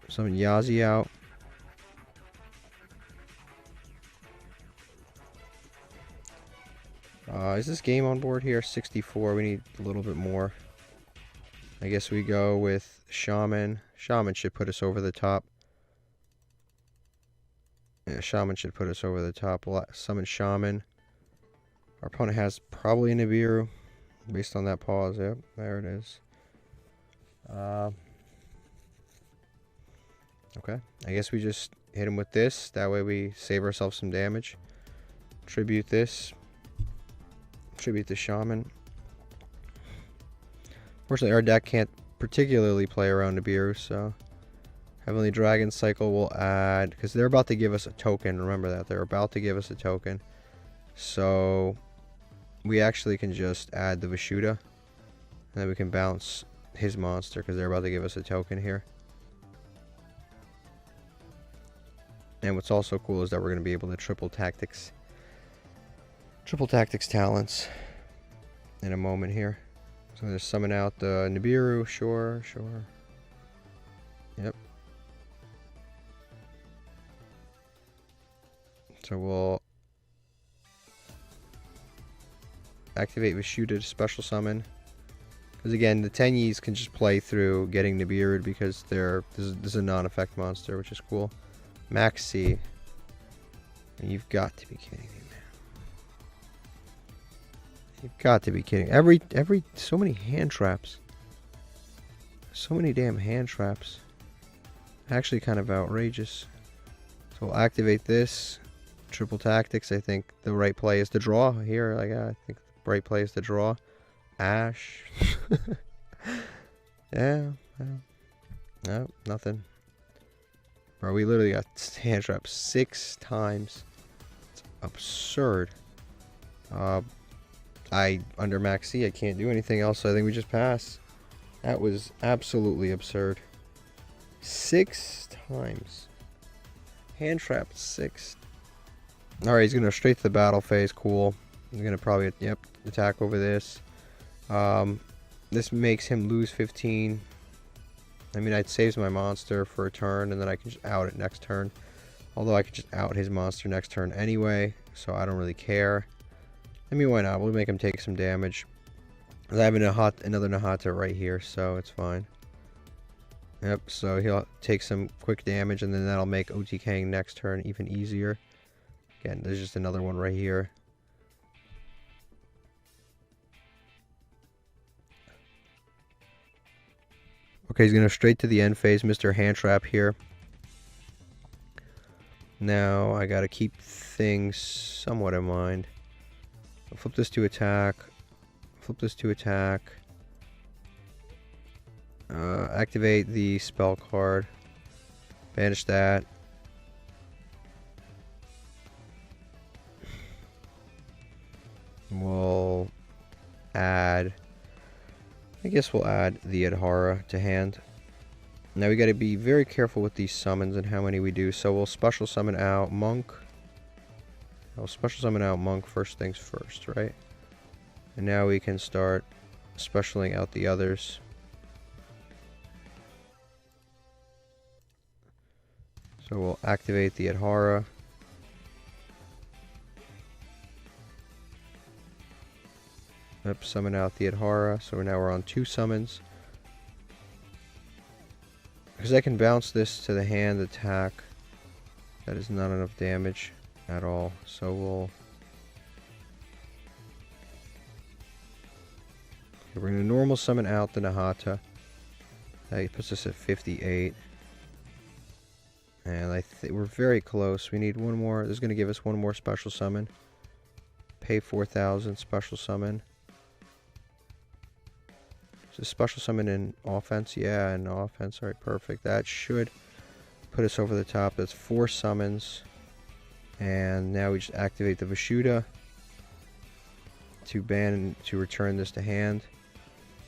Summon Yazi out. Is this game on board here? 64. We need a little bit more. I guess we go with Shaman. Shaman should put us over the top. Yeah, Shaman should put us over the top. We'll summon Shaman. Our opponent has probably a Nibiru based on that pause. Yep, there it is. Okay, I guess we just hit him with this. That way we save ourselves some damage. Tribute this. Tribute the Shaman. Fortunately, our deck can't particularly play around Nibiru, so Heavenly Dragon Cycle will add, because they're about to give us a token. Remember that. They're about to give us a token. So we actually can just add the Vishuddha, and then we can bounce his monster, because they're about to give us a token here. And what's also cool is that we're going to be able to triple tactics talents in a moment here. So I'm going to summon out the Nibiru. Sure. Yep. So we'll activate Vishuddha to special summon. Because again, the Tenyis can just play through getting Nibiru because this is a non-effect monster, which is cool. Maxi. You've got to be kidding me, man. You've got to be kidding. So many hand traps. So many damn hand traps. Actually kind of outrageous. So we'll activate this. Triple tactics. I think the right play is to draw here. Like I think the right play is to draw. Ash. Yeah. No, nothing. Bro, we literally got hand trapped 6 times. It's absurd. Under Max C, I can't do anything else, so I think we just pass. That was absolutely absurd. 6 times. Hand trapped 6. Alright, he's going to go straight to the battle phase. Cool. He's going to probably, attack over this. This makes him lose 15. I mean, I'd save my monster for a turn, and then I can just out it next turn. Although I could just out his monster next turn anyway, so I don't really care. I mean, why not? We'll make him take some damage. I have another Nahata right here, so it's fine. Yep, so he'll take some quick damage, and then that'll make OTKing next turn even easier. Again, there's just another one right here. Okay, he's going to straight to the end phase, Mr. Hand Trap here. Now, I got to keep things somewhat in mind. I'll flip this to attack. Flip this to attack. Activate the spell card. Banish that. We'll add... I guess we'll add the Adhara to hand. Now we got to be very careful with these summons and how many we do. So we'll special summon out Monk. I'll special summon out Monk first things first, right? And now we can start specialing out the others. So we'll activate the Adhara. Yep, summon out the Adhara. So now we're on 2 summons. Because I can bounce this to the hand attack. That is not enough damage at all. So we'll... Okay, we're going to normal summon out the Nahata. That puts us at 58. And I think we're very close. We need one more. This is going to give us one more special summon. Pay 4,000, special summon. So special summon in offense? Yeah, in offense. Alright, perfect. That should put us over the top. That's 4 summons. And now we just activate the Vishuddha to ban, to return this to hand.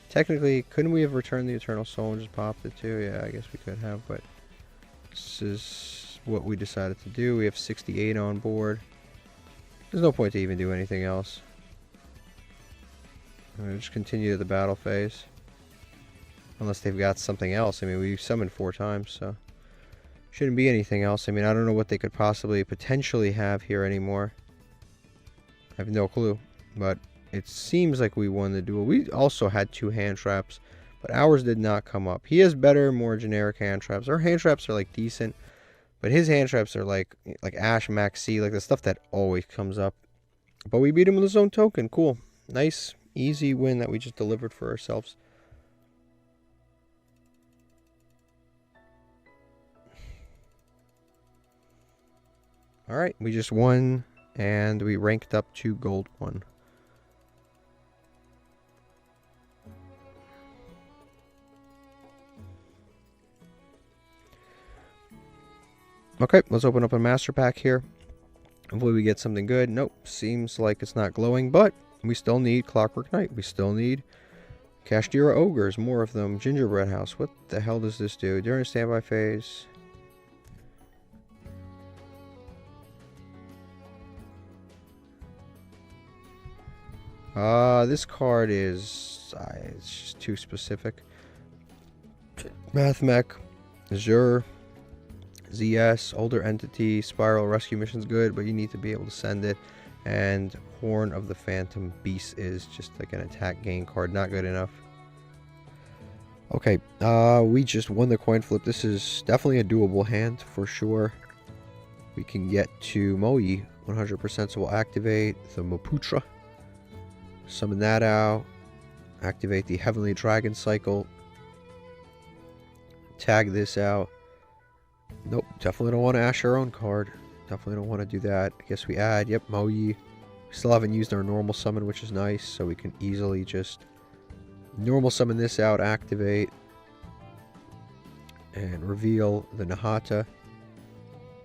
Technically, couldn't we have returned the Eternal Soul and just popped it too? Yeah, I guess we could have, but this is what we decided to do. We have 68 on board. There's no point to even do anything else. I'm going to just continue to the battle phase. Unless they've got something else. I mean, we summoned 4 times, so shouldn't be anything else. I mean, I don't know what they could possibly potentially have here anymore. I have no clue, but it seems like we won the duel. We also had 2 hand traps, but ours did not come up. He has better, more generic hand traps. Our hand traps are like decent, but his hand traps are like Ash Max C, like the stuff that always comes up. But we beat him with his own token. Cool. Nice, easy win that we just delivered for ourselves. Alright, we just won, and we ranked up to Gold 1. Okay, let's open up a master pack here. Hopefully we get something good. Nope, seems like it's not glowing, but we still need Clockwork Knight. We still need Kashtira Ogres, more of them. Gingerbread House, what the hell does this do? During standby phase... this card is... it's just too specific. Mathmech, Azure, ZS, Older Entity, Spiral, Rescue Mission's good, but you need to be able to send it. And Horn of the Phantom Beast is just like an attack gain card, not good enough. Okay, we just won the coin flip. This is definitely a doable hand for sure. We can get to Moi 100%, so we'll activate the Maputra. Summon that out. Activate the Heavenly Dragon Cycle. Tag this out. Nope, definitely don't want to ash our own card. Definitely don't want to do that. I guess we add, yep, Moi. We still haven't used our normal summon, which is nice, so we can easily just normal summon this out, activate, and reveal the Nahata.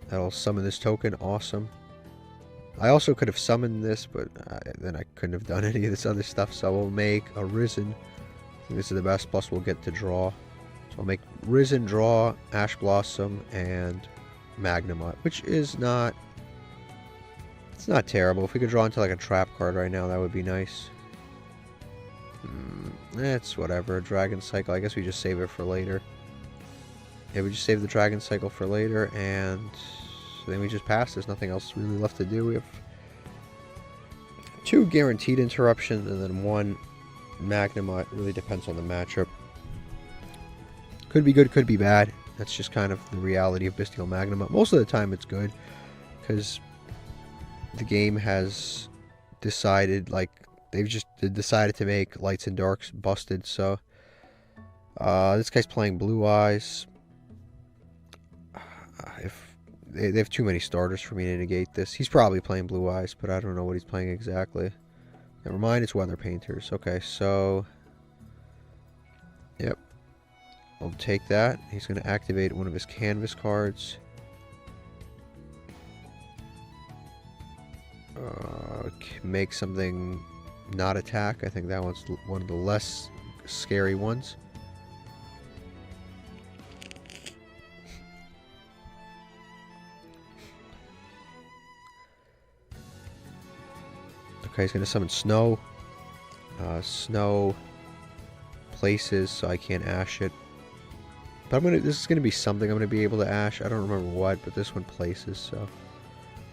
That'll summon this token, awesome. I also could have summoned this, but then I couldn't have done any of this other stuff, so we'll make a Risen. I think this is the best, plus we'll get to draw. So I'll make Risen, draw, Ash Blossom, and Magnemite, which is not... it's not terrible. If we could draw into like a trap card right now, that would be nice. It's whatever. Dragon Cycle, I guess we just save it for later. Yeah, we just save the Dragon Cycle for later, and then we just pass. There's nothing else really left to do. We have 2 guaranteed interruptions, and then 1 Magnemite. Really depends on the matchup. Could be good, could be bad. That's just kind of the reality of Bestial Magnemite. Most of the time it's good, because the game has decided, like, they've just decided to make Lights and Darks busted, so... this guy's playing Blue Eyes. If they have too many starters for me to negate this. He's probably playing Blue Eyes, but I don't know what he's playing exactly. Never mind, it's Weather Painters. Okay, so... yep. I'll take that. He's going to activate one of his canvas cards. Make something not attack. I think that one's one of the less scary ones. Okay, he's going to summon Snow. Snow places, so I can't ash it. But this is going to be something I'm going to be able to ash. I don't remember what, but this one places, so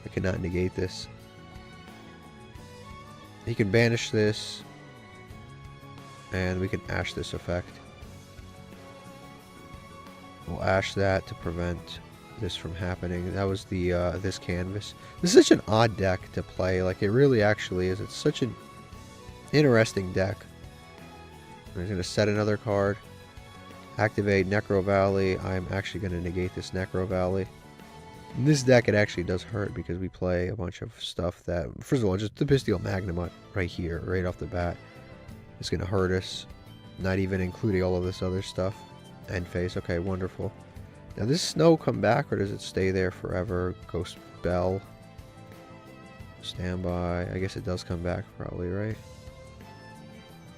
I cannot negate this. He can banish this. And we can ash this effect. We'll ash that to prevent this from happening. That was the this canvas. This is such an odd deck to play. Like, it really actually is. It's such an interesting deck. I'm going to set another card. Activate Necro Valley. I'm actually going to negate this Necro Valley. In this deck, it actually does hurt because we play a bunch of stuff that... First of all, just the Bestial Magnemite right here, right off the bat, is going to hurt us. Not even including all of this other stuff. End phase. Okay, wonderful. Now, does Snow come back, or does it stay there forever? Ghost Bell. Standby. I guess it does come back, probably, right?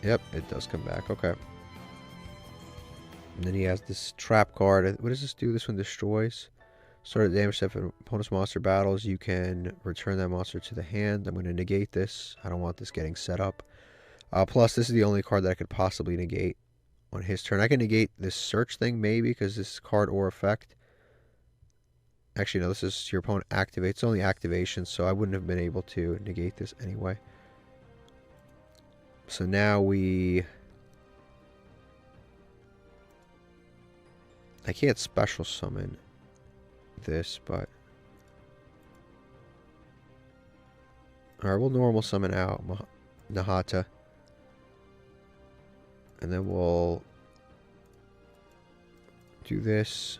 Yep, it does come back. Okay. And then he has this trap card. What does this do? This one destroys. Start the damage step in opponent's monster battles. You can return that monster to the hand. I'm going to negate this. I don't want this getting set up. Plus, this is the only card that I could possibly negate on his turn. I can negate this search thing, maybe, because this card or effect. Actually, no, this is your opponent activates. It's only activation, so I wouldn't have been able to negate this anyway. So now I can't special summon this, but... Alright, we'll normal summon out Nahata. And then we'll do this.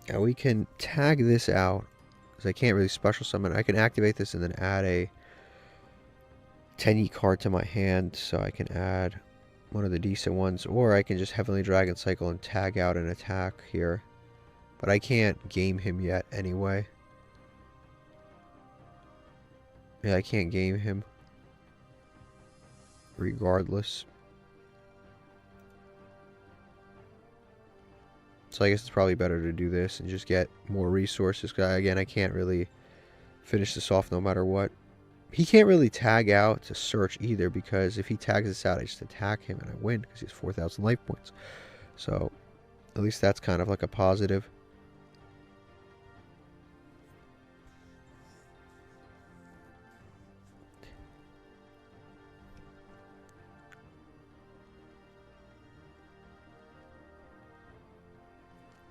Now we can tag this out, because I can't really special summon. I can activate this and then add a tenyi card to my hand, so I can add one of the decent ones, or I can just Heavenly Dragon Cycle and tag out an attack here. But I can't game him yet anyway. Yeah, I can't game him regardless. So I guess it's probably better to do this and just get more resources. Again, I can't really finish this off no matter what. He can't really tag out to search either, because if he tags this out, I just attack him and I win because he has 4,000 life points. So at least that's kind of like a positive.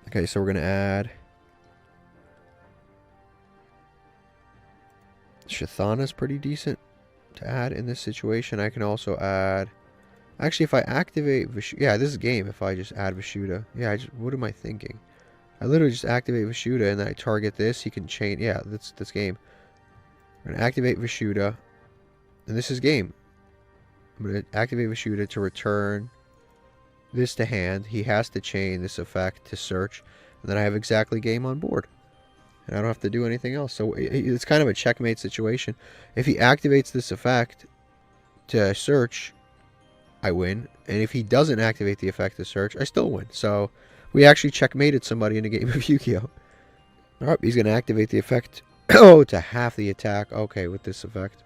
Okay, so we're going to add Shathana's pretty decent to add in this situation. I can also add... Actually, if I activate Vishuda... Yeah, this is game if I just add Vishuda. Yeah, what am I thinking? I literally just activate Vishuda and then I target this. He can chain... Yeah, that's game. I'm going to activate Vishuda. And this is game. I'm going to activate Vishuda to return this to hand. He has to chain this effect to search. And then I have exactly game on board. And I don't have to do anything else. So it's kind of a checkmate situation. If he activates this effect to search, I win. And if he doesn't activate the effect to search, I still win. So we actually checkmated somebody in a game of Yugioh. Alright, he's going to activate the effect to half the attack. Okay, with this effect.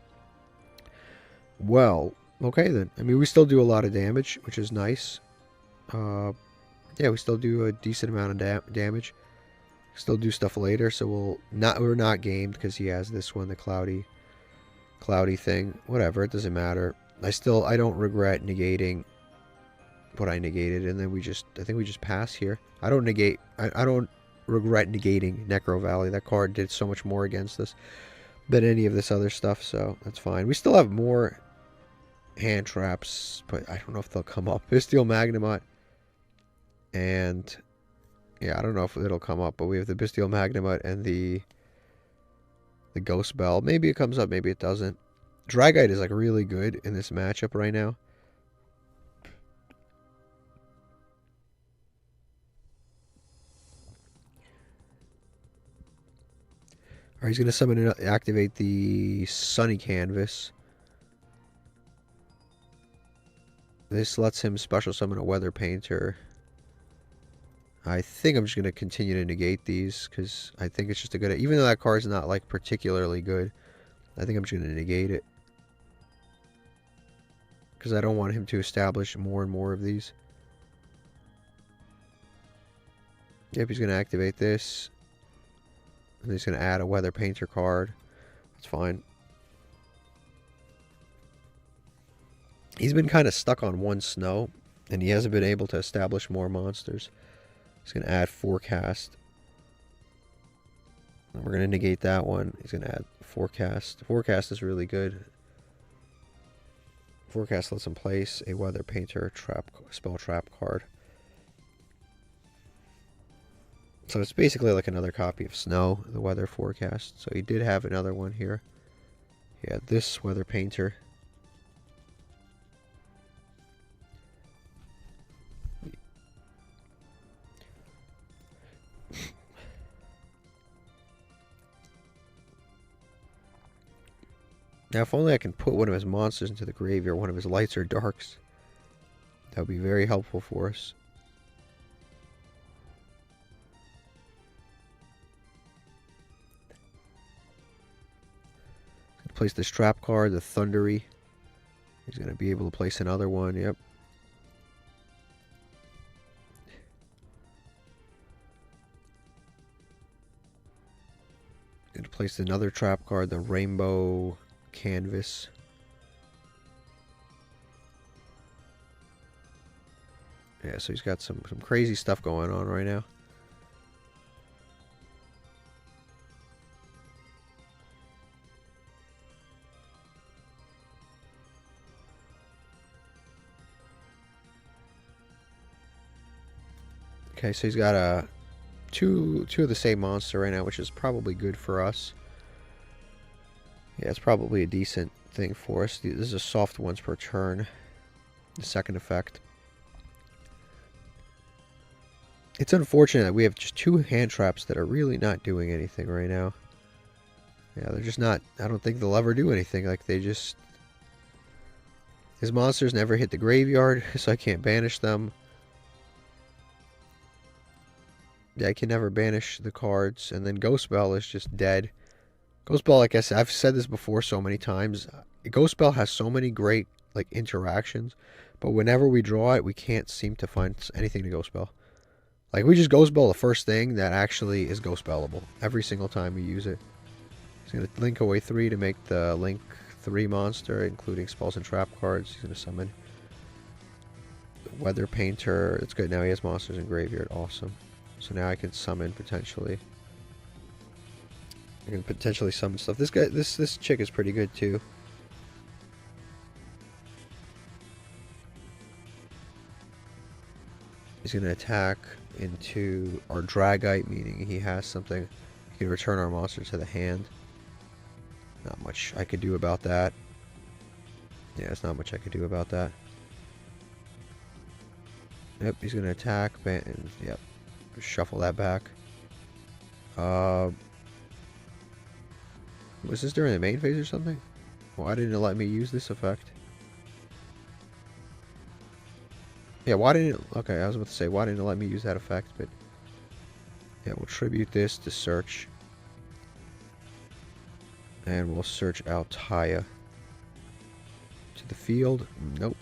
Well, okay then. I mean, we still do a lot of damage, which is nice. Yeah, we still do a decent amount of damage. Still do stuff later, so we're not gamed because he has this one, the cloudy thing. Whatever, it doesn't matter. I don't regret negating what I negated, and then I think we just pass here. I don't regret negating Necro Valley. That card did so much more against us than any of this other stuff, so that's fine. We still have more hand traps, but I don't know if they'll come up. Bestial Magnemite, and yeah, I don't know if it'll come up, but we have the Bestial Magnemite and the Ghost Bell. Maybe it comes up, maybe it doesn't. Dragite is like really good in this matchup right now. Alright, he's going to summon and activate the Sunny Canvas. This lets him special summon a Weather Painter. I think I'm just going to continue to negate these, because I think it's just a good... Even though that card's not, like, particularly good, I think I'm just going to negate it. Because I don't want him to establish more and more of these. Yep, he's going to activate this. And he's going to add a Weather Painter card. That's fine. He's been kind of stuck on one snow, and he hasn't been able to establish more monsters. He's going to add Forecast. And we're going to negate that one. He's going to add Forecast. Forecast is really good. Forecast lets him place a Weather Painter spell trap card. So it's basically like another copy of Snow, the Weather Forecast. So he did have another one here. He had this Weather Painter. Now, if only I can put one of his monsters into the graveyard, one of his lights or darks. That would be very helpful for us. Place this trap card, the Thundery. He's going to be able to place another one, yep. Going to place another trap card, the Rainbow Canvas. Yeah, so he's got some crazy stuff going on right now. Okay, so he's got two of the same monster right now, which is probably good for us. Yeah, it's probably a decent thing for us. This is a soft once per turn. The second effect. It's unfortunate that we have just two hand traps that are really not doing anything right now. Yeah, they're just not... I don't think they'll ever do anything. Like, they just... His monsters never hit the graveyard, so I can't banish them. Yeah, I can never banish the cards. And then Ghost Spell is just dead. Ghost Spell, like I said, I've said this before so many times. Ghost Spell has so many great like interactions, but whenever we draw it, we can't seem to find anything to Ghost Spell. Like, we just Ghost Spell the first thing that actually is Ghost Spellable. Every single time we use it. He's going to link away 3 to make the link 3 monster, including spells and trap cards. He's going to summon the Weather Painter. It's good. Now he has monsters in graveyard. Awesome. So now I can summon potentially. I can potentially summon stuff. This guy, this chick is pretty good too. He's going to attack into our Dragite, meaning he has something. He can return our monster to the hand. Not much I could do about that. Yeah, there's not much I could do about that. Yep, he's going to attack, and yep, shuffle that back. Was this during the main phase or something? Why didn't it let me use this effect? Yeah, why didn't it... Okay, I was about to say, why didn't it let me use that effect? But yeah, we'll tribute this to search. And we'll search out Taya. To the field? Nope.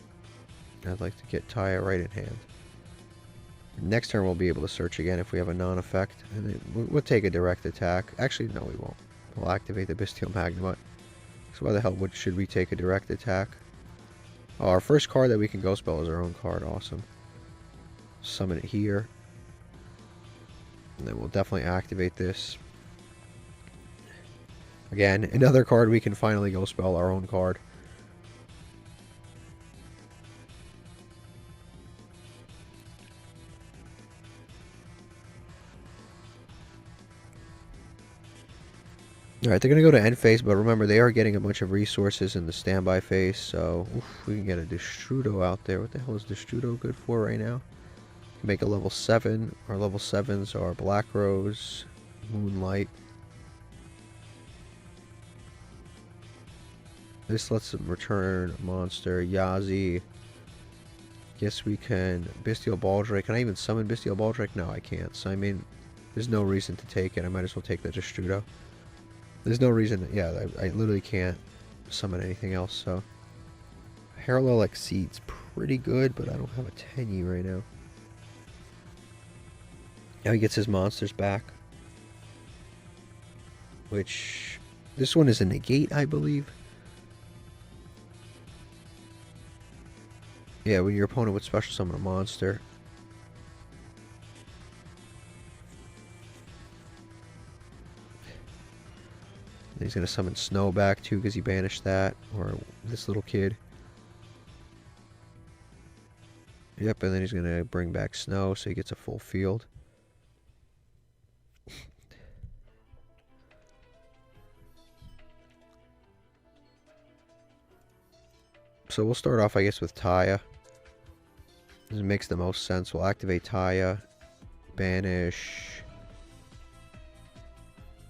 I'd like to get Taya right in hand. Next turn we'll be able to search again if we have a non-effect. And then we'll take a direct attack. Actually, no, we won't. We'll activate the Bestial Magnemite. So why the hell should we take a direct attack? Oh, our first card that we can Ghost Spell is our own card. Awesome. Summon it here. And then we'll definitely activate this. Again, another card we can finally Ghost Spell, our own card. Alright, they're going to go to end phase, but remember, they are getting a bunch of resources in the standby phase, so we can get a Destrudo out there. What the hell is Destrudo good for right now? Make a level 7. Our level 7s are Black Rose, Moonlight. This lets them return a monster, Yazi. Guess we can Bestial Baldrake. Can I even summon Bestial Baldrake? No, I can't. So, I mean, there's no reason to take it. I might as well take the Destrudo. There's no reason, yeah, I literally can't summon anything else, so. Parallel Exceed's pretty good, but I don't have a tenyi right now. Now he gets his monsters back. Which, this one is a negate, I believe. Yeah, when your opponent would special summon a monster. And he's going to summon Snow back too because he banished that. Or this little kid. Yep, and then he's going to bring back Snow so he gets a full field. So we'll start off, I guess, with Taya. This makes the most sense. We'll activate Taya. Banish.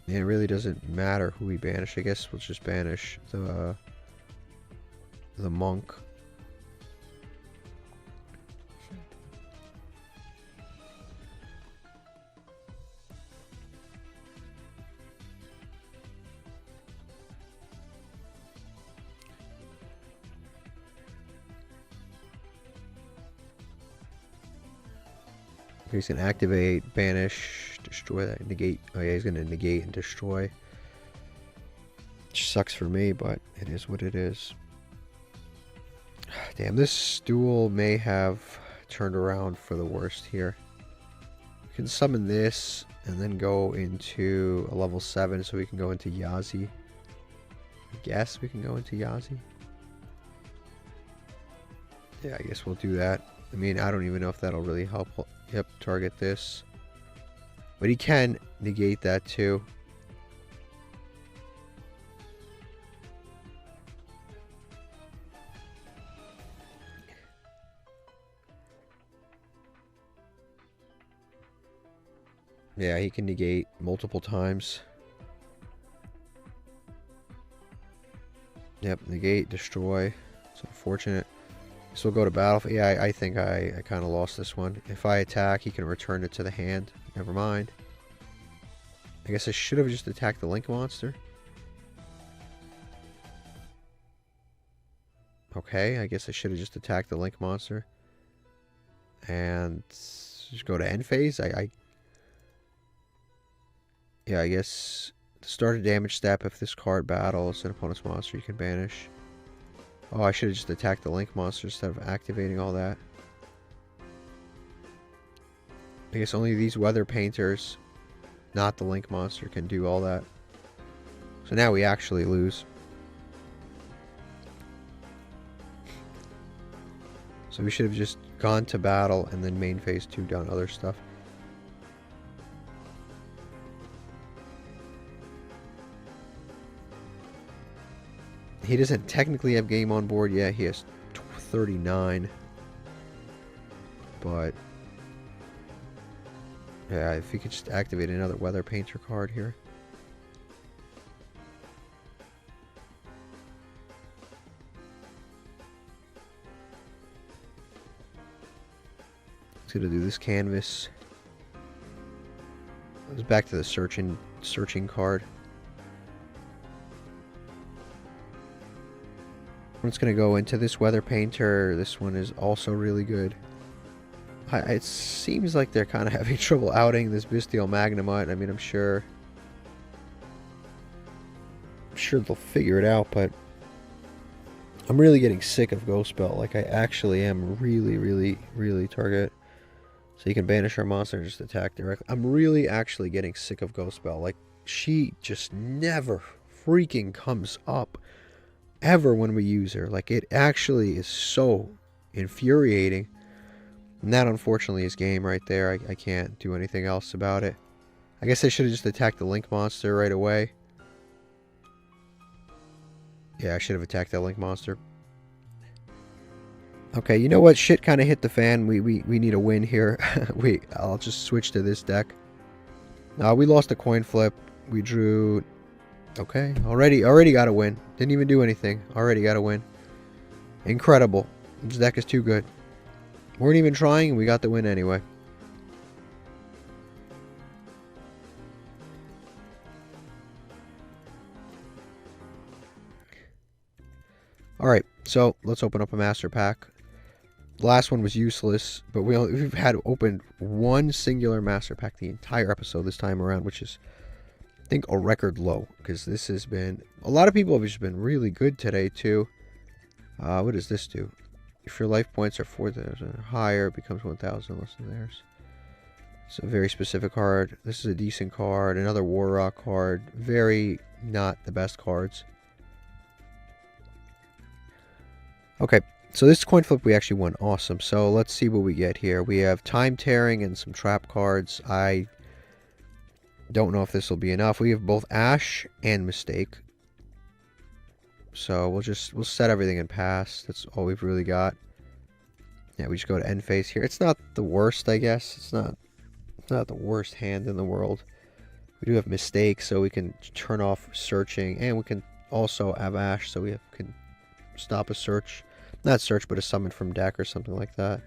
And it really doesn't matter who we banish. I guess we'll just banish the monk. He's going to activate, banish, destroy that, negate. Oh yeah, he's going to negate and destroy. Which sucks for me, but it is what it is. Damn, this duel may have turned around for the worst here. We can summon this and then go into a level 7 so we can go into Yazi. I guess we can go into Yazi. Yeah, I guess we'll do that. I mean, I don't even know if that'll really help. Yep, target this. But he can negate that too. Yeah, he can negate multiple times. Yep, negate, destroy. It's unfortunate. So we'll go to battle. Yeah, I think I kind of lost this one. If I attack, he can return it to the hand. Never mind. I guess I should have just attacked the Link monster. Okay, I guess I should have just attacked the Link monster. And just go to end phase. Yeah, I guess to start a damage step, if this card battles an opponent's monster, you can banish. Oh, I should have just attacked the Link monster instead of activating all that. I guess only these weather painters, not the Link monster, can do all that. So now we actually lose. So we should have just gone to battle and then main phase 2 done other stuff. He doesn't technically have game on board yet. He has 39. But yeah, if he could just activate another weather painter card here. He's gonna do this canvas. Goes back to the searching card. I'm just going to go into this weather painter. This one is also really good. It seems like they're kind of having trouble outing this Bestial Magnemite. I mean, I'm sure they'll figure it out, but I'm really getting sick of Ghost Belt. Like, I actually am really target. So you can banish our monster and just attack directly. I'm really actually getting sick of Ghost Belt. Like, she just never freaking comes up. Ever when we use her. Like, it actually is so infuriating. And that unfortunately is game right there. I can't do anything else about it. I guess I should have just attacked the Link monster right away. Yeah, I should have attacked that Link monster. Okay, you know what? Shit kind of hit the fan. We need a win here. Wait, I'll just switch to this deck. We lost a coin flip. We drew... Okay, already got a win. Didn't even do anything. Already got a win. Incredible. This deck is too good. Weren't even trying, and we got the win anyway. Alright, so let's open up a master pack. The last one was useless, but we've had opened one singular master pack the entire episode this time around, which is, I think, a record low, because this has been, a lot of people have just been really good today too. What does this do? If your life points are 4,000 or higher, it becomes 1,000 less than theirs. It's a very specific card. This is a decent card. Another War Rock card. Very not the best cards. Okay, so this coin flip we actually won. Awesome. So let's see what we get here. We have Time Tearing and some trap cards. I don't know if this will be enough. We have both Ash and Mistake. So we'll set everything in pass. That's all we've really got. Yeah, we just go to end phase here. It's not the worst, I guess. It's not the worst hand in the world. We do have Mistake, so we can turn off searching, and we can also have Ash, so we can stop a search. Not search, but a summon from deck or something like that.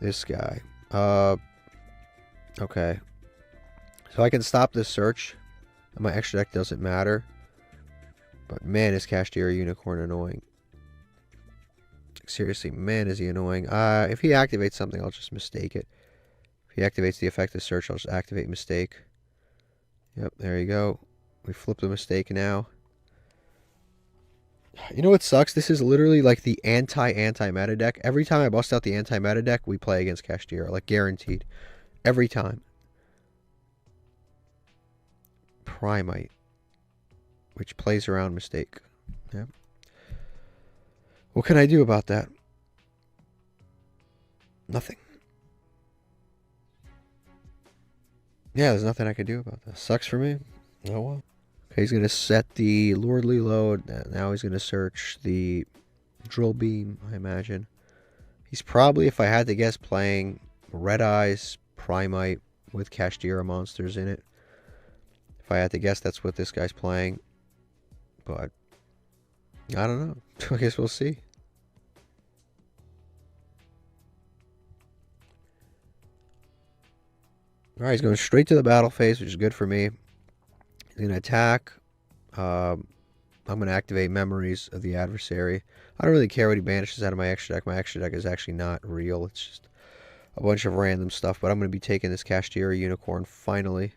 This guy. Okay. So I can stop this search. My extra deck doesn't matter. But man, is Cashdira Unicorn annoying. Seriously, man, is he annoying. If he activates something, I'll just mistake it. If he activates the effective search, I'll just activate Mistake. Yep, there you go. We flip the Mistake now. You know what sucks? This is literally like the anti-meta deck. Every time I bust out the anti-meta deck, we play against Cashdira. Like, guaranteed. Every time. Primite. Which plays around Mistake. Yep. What can I do about that? Nothing. Yeah, there's nothing I can do about that. Sucks for me. Oh well. Okay, he's going to set the Lordly Load. Now he's going to search the Drill Beam, I imagine. He's probably, if I had to guess, playing Red Eyes, Primite with Cashdira monsters in it. If I had to guess, that's what this guy's playing. But I don't know. I guess we'll see. Alright, he's going straight to the battle phase, which is good for me. He's going to attack. I'm going to activate Memories of the Adversary. I don't really care what he banishes out of my extra deck. My extra deck is actually not real. It's just a bunch of random stuff. But I'm going to be taking this Cashdira Unicorn finally.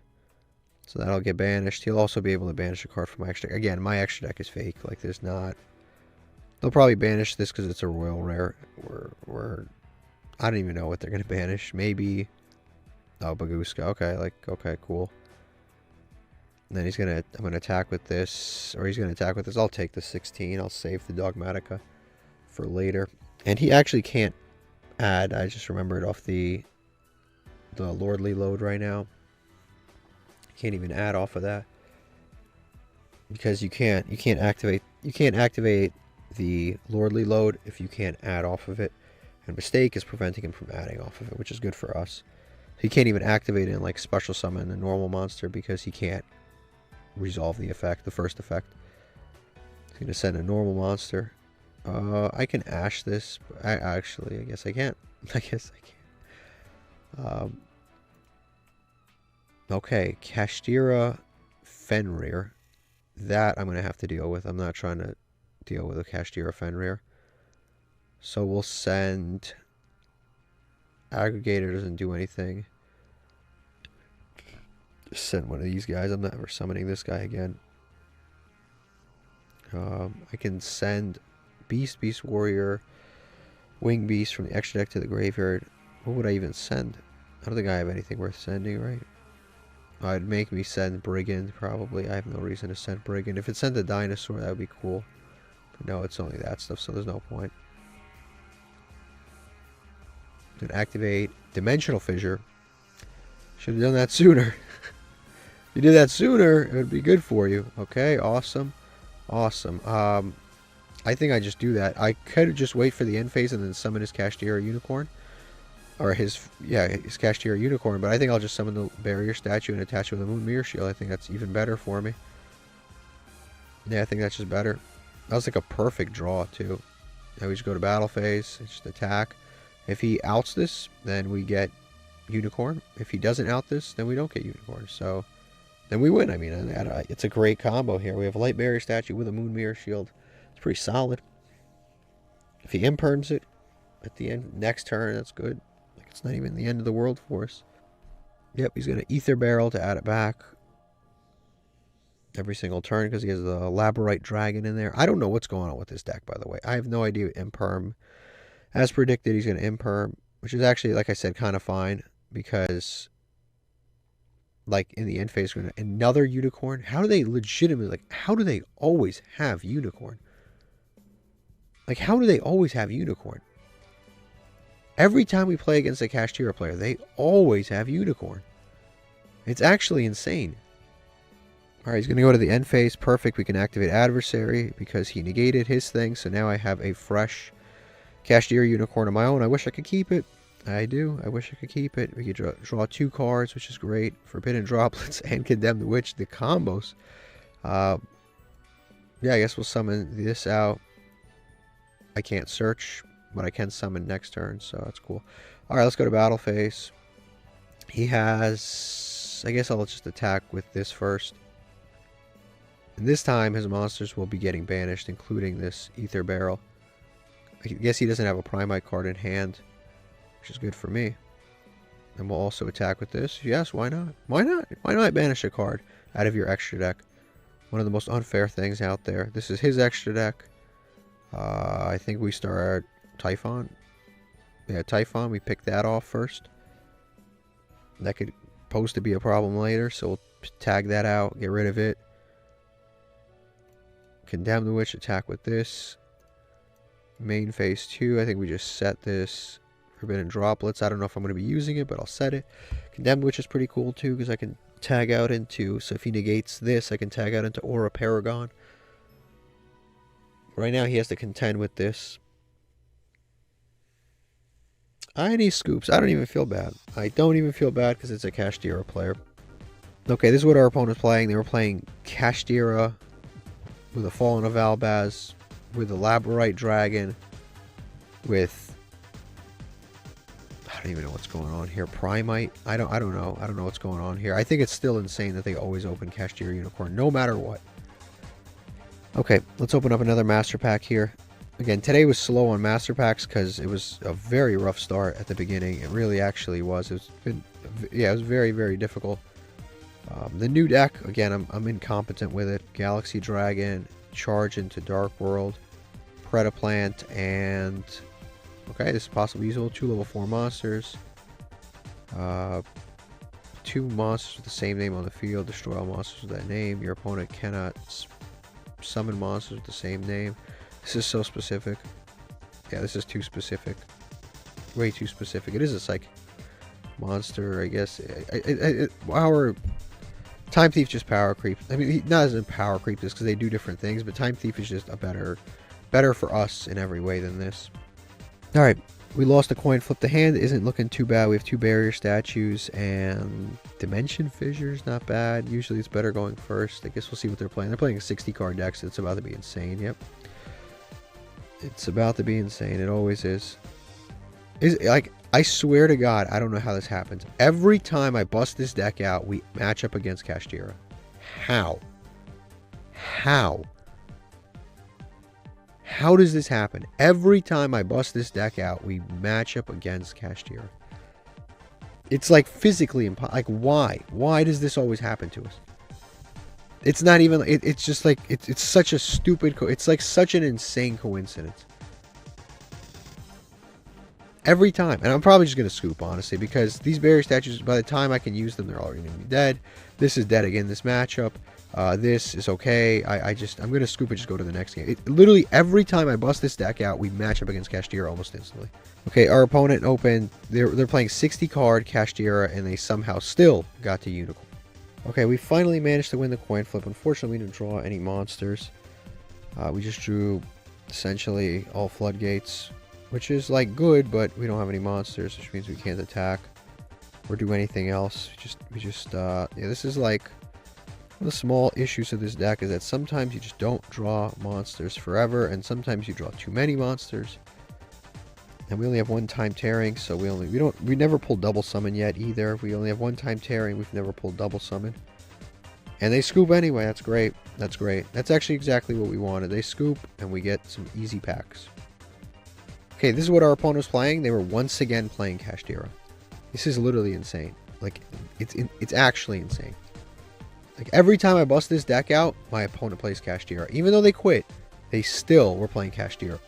So that'll get banished. He'll also be able to banish a card from my extra deck. Again, my extra deck is fake. Like, there's not... They'll probably banish this because it's a royal rare. I don't even know what they're going to banish. Maybe... Oh, Baguska. Okay, cool. And then I'm going to attack with this. Or he's going to attack with this. I'll take the 16. I'll save the Dogmatica for later. And he actually can't add. I just remembered off the Lordly Load right now. Can't even add off of that. Because you can't activate the Lordly Load if you can't add off of it. And Mistake is preventing him from adding off of it, which is good for us. He can't even activate it and like special summon a normal monster because he can't resolve the effect, the first effect. He's going to send a normal monster. I can Ash this. But I guess I can't. Okay, Cashdira Fenrir. That I'm going to have to deal with. I'm not trying to deal with a Cashdira Fenrir. So we'll send... Aggregator doesn't do anything. Just send one of these guys. I'm never summoning this guy again. I can send Beast Warrior, Wing Beast from the extra deck to the graveyard. What would I even send? I don't think I have anything worth sending, right? It'd make me send Brigand, probably. I have no reason to send Brigand. If it sent a dinosaur, that would be cool. But no, it's only that stuff, so there's no point. Then activate Dimensional Fissure. Should have done that sooner. If you did that sooner, it would be good for you. Okay, awesome. Awesome. I think I just do that. I could just wait for the end phase and then summon his Cashdira Unicorn. Or his Cashdira Unicorn, but I think I'll just summon the barrier statue and attach it with a Moon Mirror Shield. I think that's even better for me. Yeah, I think that's just better. That was like a perfect draw, too. Now we just go to battle phase, just attack. If he outs this, then we get Unicorn. If he doesn't out this, then we don't get Unicorn. So, then we win. I mean, it's a great combo here. We have a Light Barrier Statue with a Moon Mirror Shield. It's pretty solid. If he imperms it at the end, next turn, that's good. Like, it's not even the end of the world for us. Yep, he's going to Ether Barrel to add it back every single turn because he has the Labyrinth Dragon in there. I don't know what's going on with this deck, by the way. I have no idea. Imperm. As predicted, he's going to imperm, which is actually, like I said, kind of fine because, like, in the end phase, another unicorn. How do they legitimately, like, how do they always have unicorn? Like, how do they always have unicorn? Every time we play against a Kashtira player, they always have unicorn. It's actually insane. Alright, he's going to go to the end phase. Perfect. We can activate Adversary because he negated his thing. So now I have a fresh Kashtira unicorn of my own. I wish I could keep it. I do. I wish I could keep it. We could draw 2 cards, which is great. Forbidden Droplets and Condemned Witch, the combos. Yeah, I guess we'll summon this out. I can't search, but I can summon next turn, so that's cool. Alright, let's go to battle phase. He has... I guess I'll just attack with this first. And this time, his monsters will be getting banished, including this Ether Barrel. I guess he doesn't have a Primite card in hand, which is good for me. And we'll also attack with this. Yes, why not? Why not? Why not banish a card out of your extra deck? One of the most unfair things out there. This is his extra deck. I think we start Typhon. Yeah, Typhon. We pick that off first. That could pose to be a problem later, so we'll tag that out, get rid of it. Condemn the Witch, attack with this. Main phase 2, I think we just set this. Forbidden Droplets, I don't know if I'm going to be using it, but I'll set it. Condemn the Witch is pretty cool too, because I can tag out into, so if he negates this, I can tag out into Aura Paragon. Right now he has to contend with this. And he scoops. I don't even feel bad. I don't even feel bad because it's a Kashtira player. Okay, this is what our opponent's playing. They were playing Kashtira with a Fallen of Albaz, with a Labyrinth Dragon, with... I don't even know what's going on here. Primite? I don't know. I don't know what's going on here. I think it's still insane that they always open Kashtira Unicorn, no matter what. Okay, let's open up another Master Pack here. Again, today was slow on Master Packs because it was a very rough start at the beginning. It really actually was. It was very, very difficult. The new deck, again, I'm incompetent with it. Galaxy Dragon, Charge into Dark World, Predaplant, and... Okay, this is possibly usable. 2 level 4 monsters. 2 monsters with the same name on the field. Destroy all monsters with that name. Your opponent cannot summon monsters with the same name. This is so specific. Yeah, this is too specific. Way too specific. It is a psychic monster, I guess. Our Time Thief just power creep. I mean, not as in power creep this because they do different things, but Time Thief is just a better for us in every way than this. Alright, we lost a coin flip. The hand isn't looking too bad. We have 2 barrier statues and Dimension Fissures, not bad. Usually it's better going first. I guess we'll see what they're playing. They're playing a 60 card deck, so it's about to be insane. Yep. It's about to be insane. It always is. Like, I swear to God, I don't know how this happens. Every time I bust this deck out, we match up against Kashtira. How? How? How does this happen? Every time I bust this deck out, we match up against Kashtira. It's like physically impossible. Like, why? Why does this always happen to us? It's not even... It's just like... It's such a stupid... It's like such an insane coincidence. Every time. And I'm probably just going to scoop, honestly, because these barrier statues, by the time I can use them, they're already going to be dead. This is dead again, this matchup. This is okay. I'm going to scoop and just go to the next game. Literally, every time I bust this deck out, we match up against Kashtira almost instantly. Okay, our opponent opened... They're playing 60 card Kashtira, and they somehow still got to Unicorn. Okay, we finally managed to win the coin flip. Unfortunately, we didn't draw any monsters. We just drew, essentially, all floodgates, which is, like, good, but we don't have any monsters, which means we can't attack or do anything else. Yeah, this is, like... One of the small issues of this deck is that sometimes you just don't draw monsters forever, and sometimes you draw too many monsters. And we only have 1 time tearing, so we never pulled double summon yet either. We only have 1 time tearing. We've never pulled double summon. And they scoop anyway. That's great. That's great. That's actually exactly what we wanted. They scoop, and we get some easy packs. Okay, this is what our opponent was playing. They were once again playing Kashtira. This is literally insane. Like, it's actually insane. Like, every time I bust this deck out, my opponent plays Kashtira. Even though they quit, they still were playing Kashtira.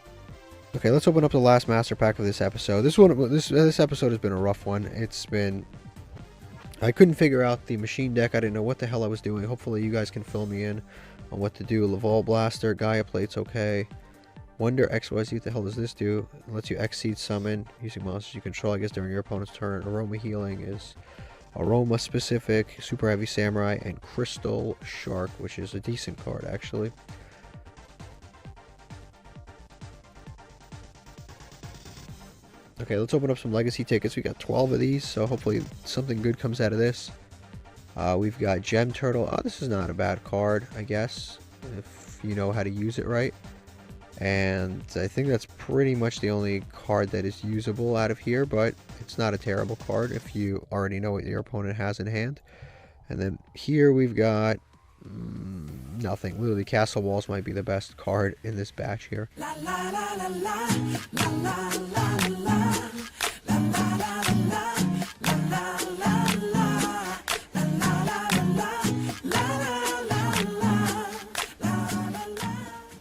Okay, let's open up the last master pack of this episode. This episode has been a rough one. I couldn't figure out the machine deck. I didn't know what the hell I was doing. Hopefully you guys can fill me in on what to do. Laval Blaster, Gaia Plate's okay. Wonder XYZ, what the hell does this do? It lets you X-Seed summon using monsters you control, I guess, during your opponent's turn. Aroma Healing is Aroma specific. Super Heavy Samurai, and Crystal Shark, which is a decent card, actually. Okay, let's open up some legacy tickets. We got 12 of these, so hopefully something good comes out of this. We've got Gem Turtle. Oh, this is not a bad card, I guess, if you know how to use it right. And I think that's pretty much the only card that is usable out of here, but it's not a terrible card if you already know what your opponent has in hand. And then here we've got nothing. Literally, Castle Walls might be the best card in this batch here.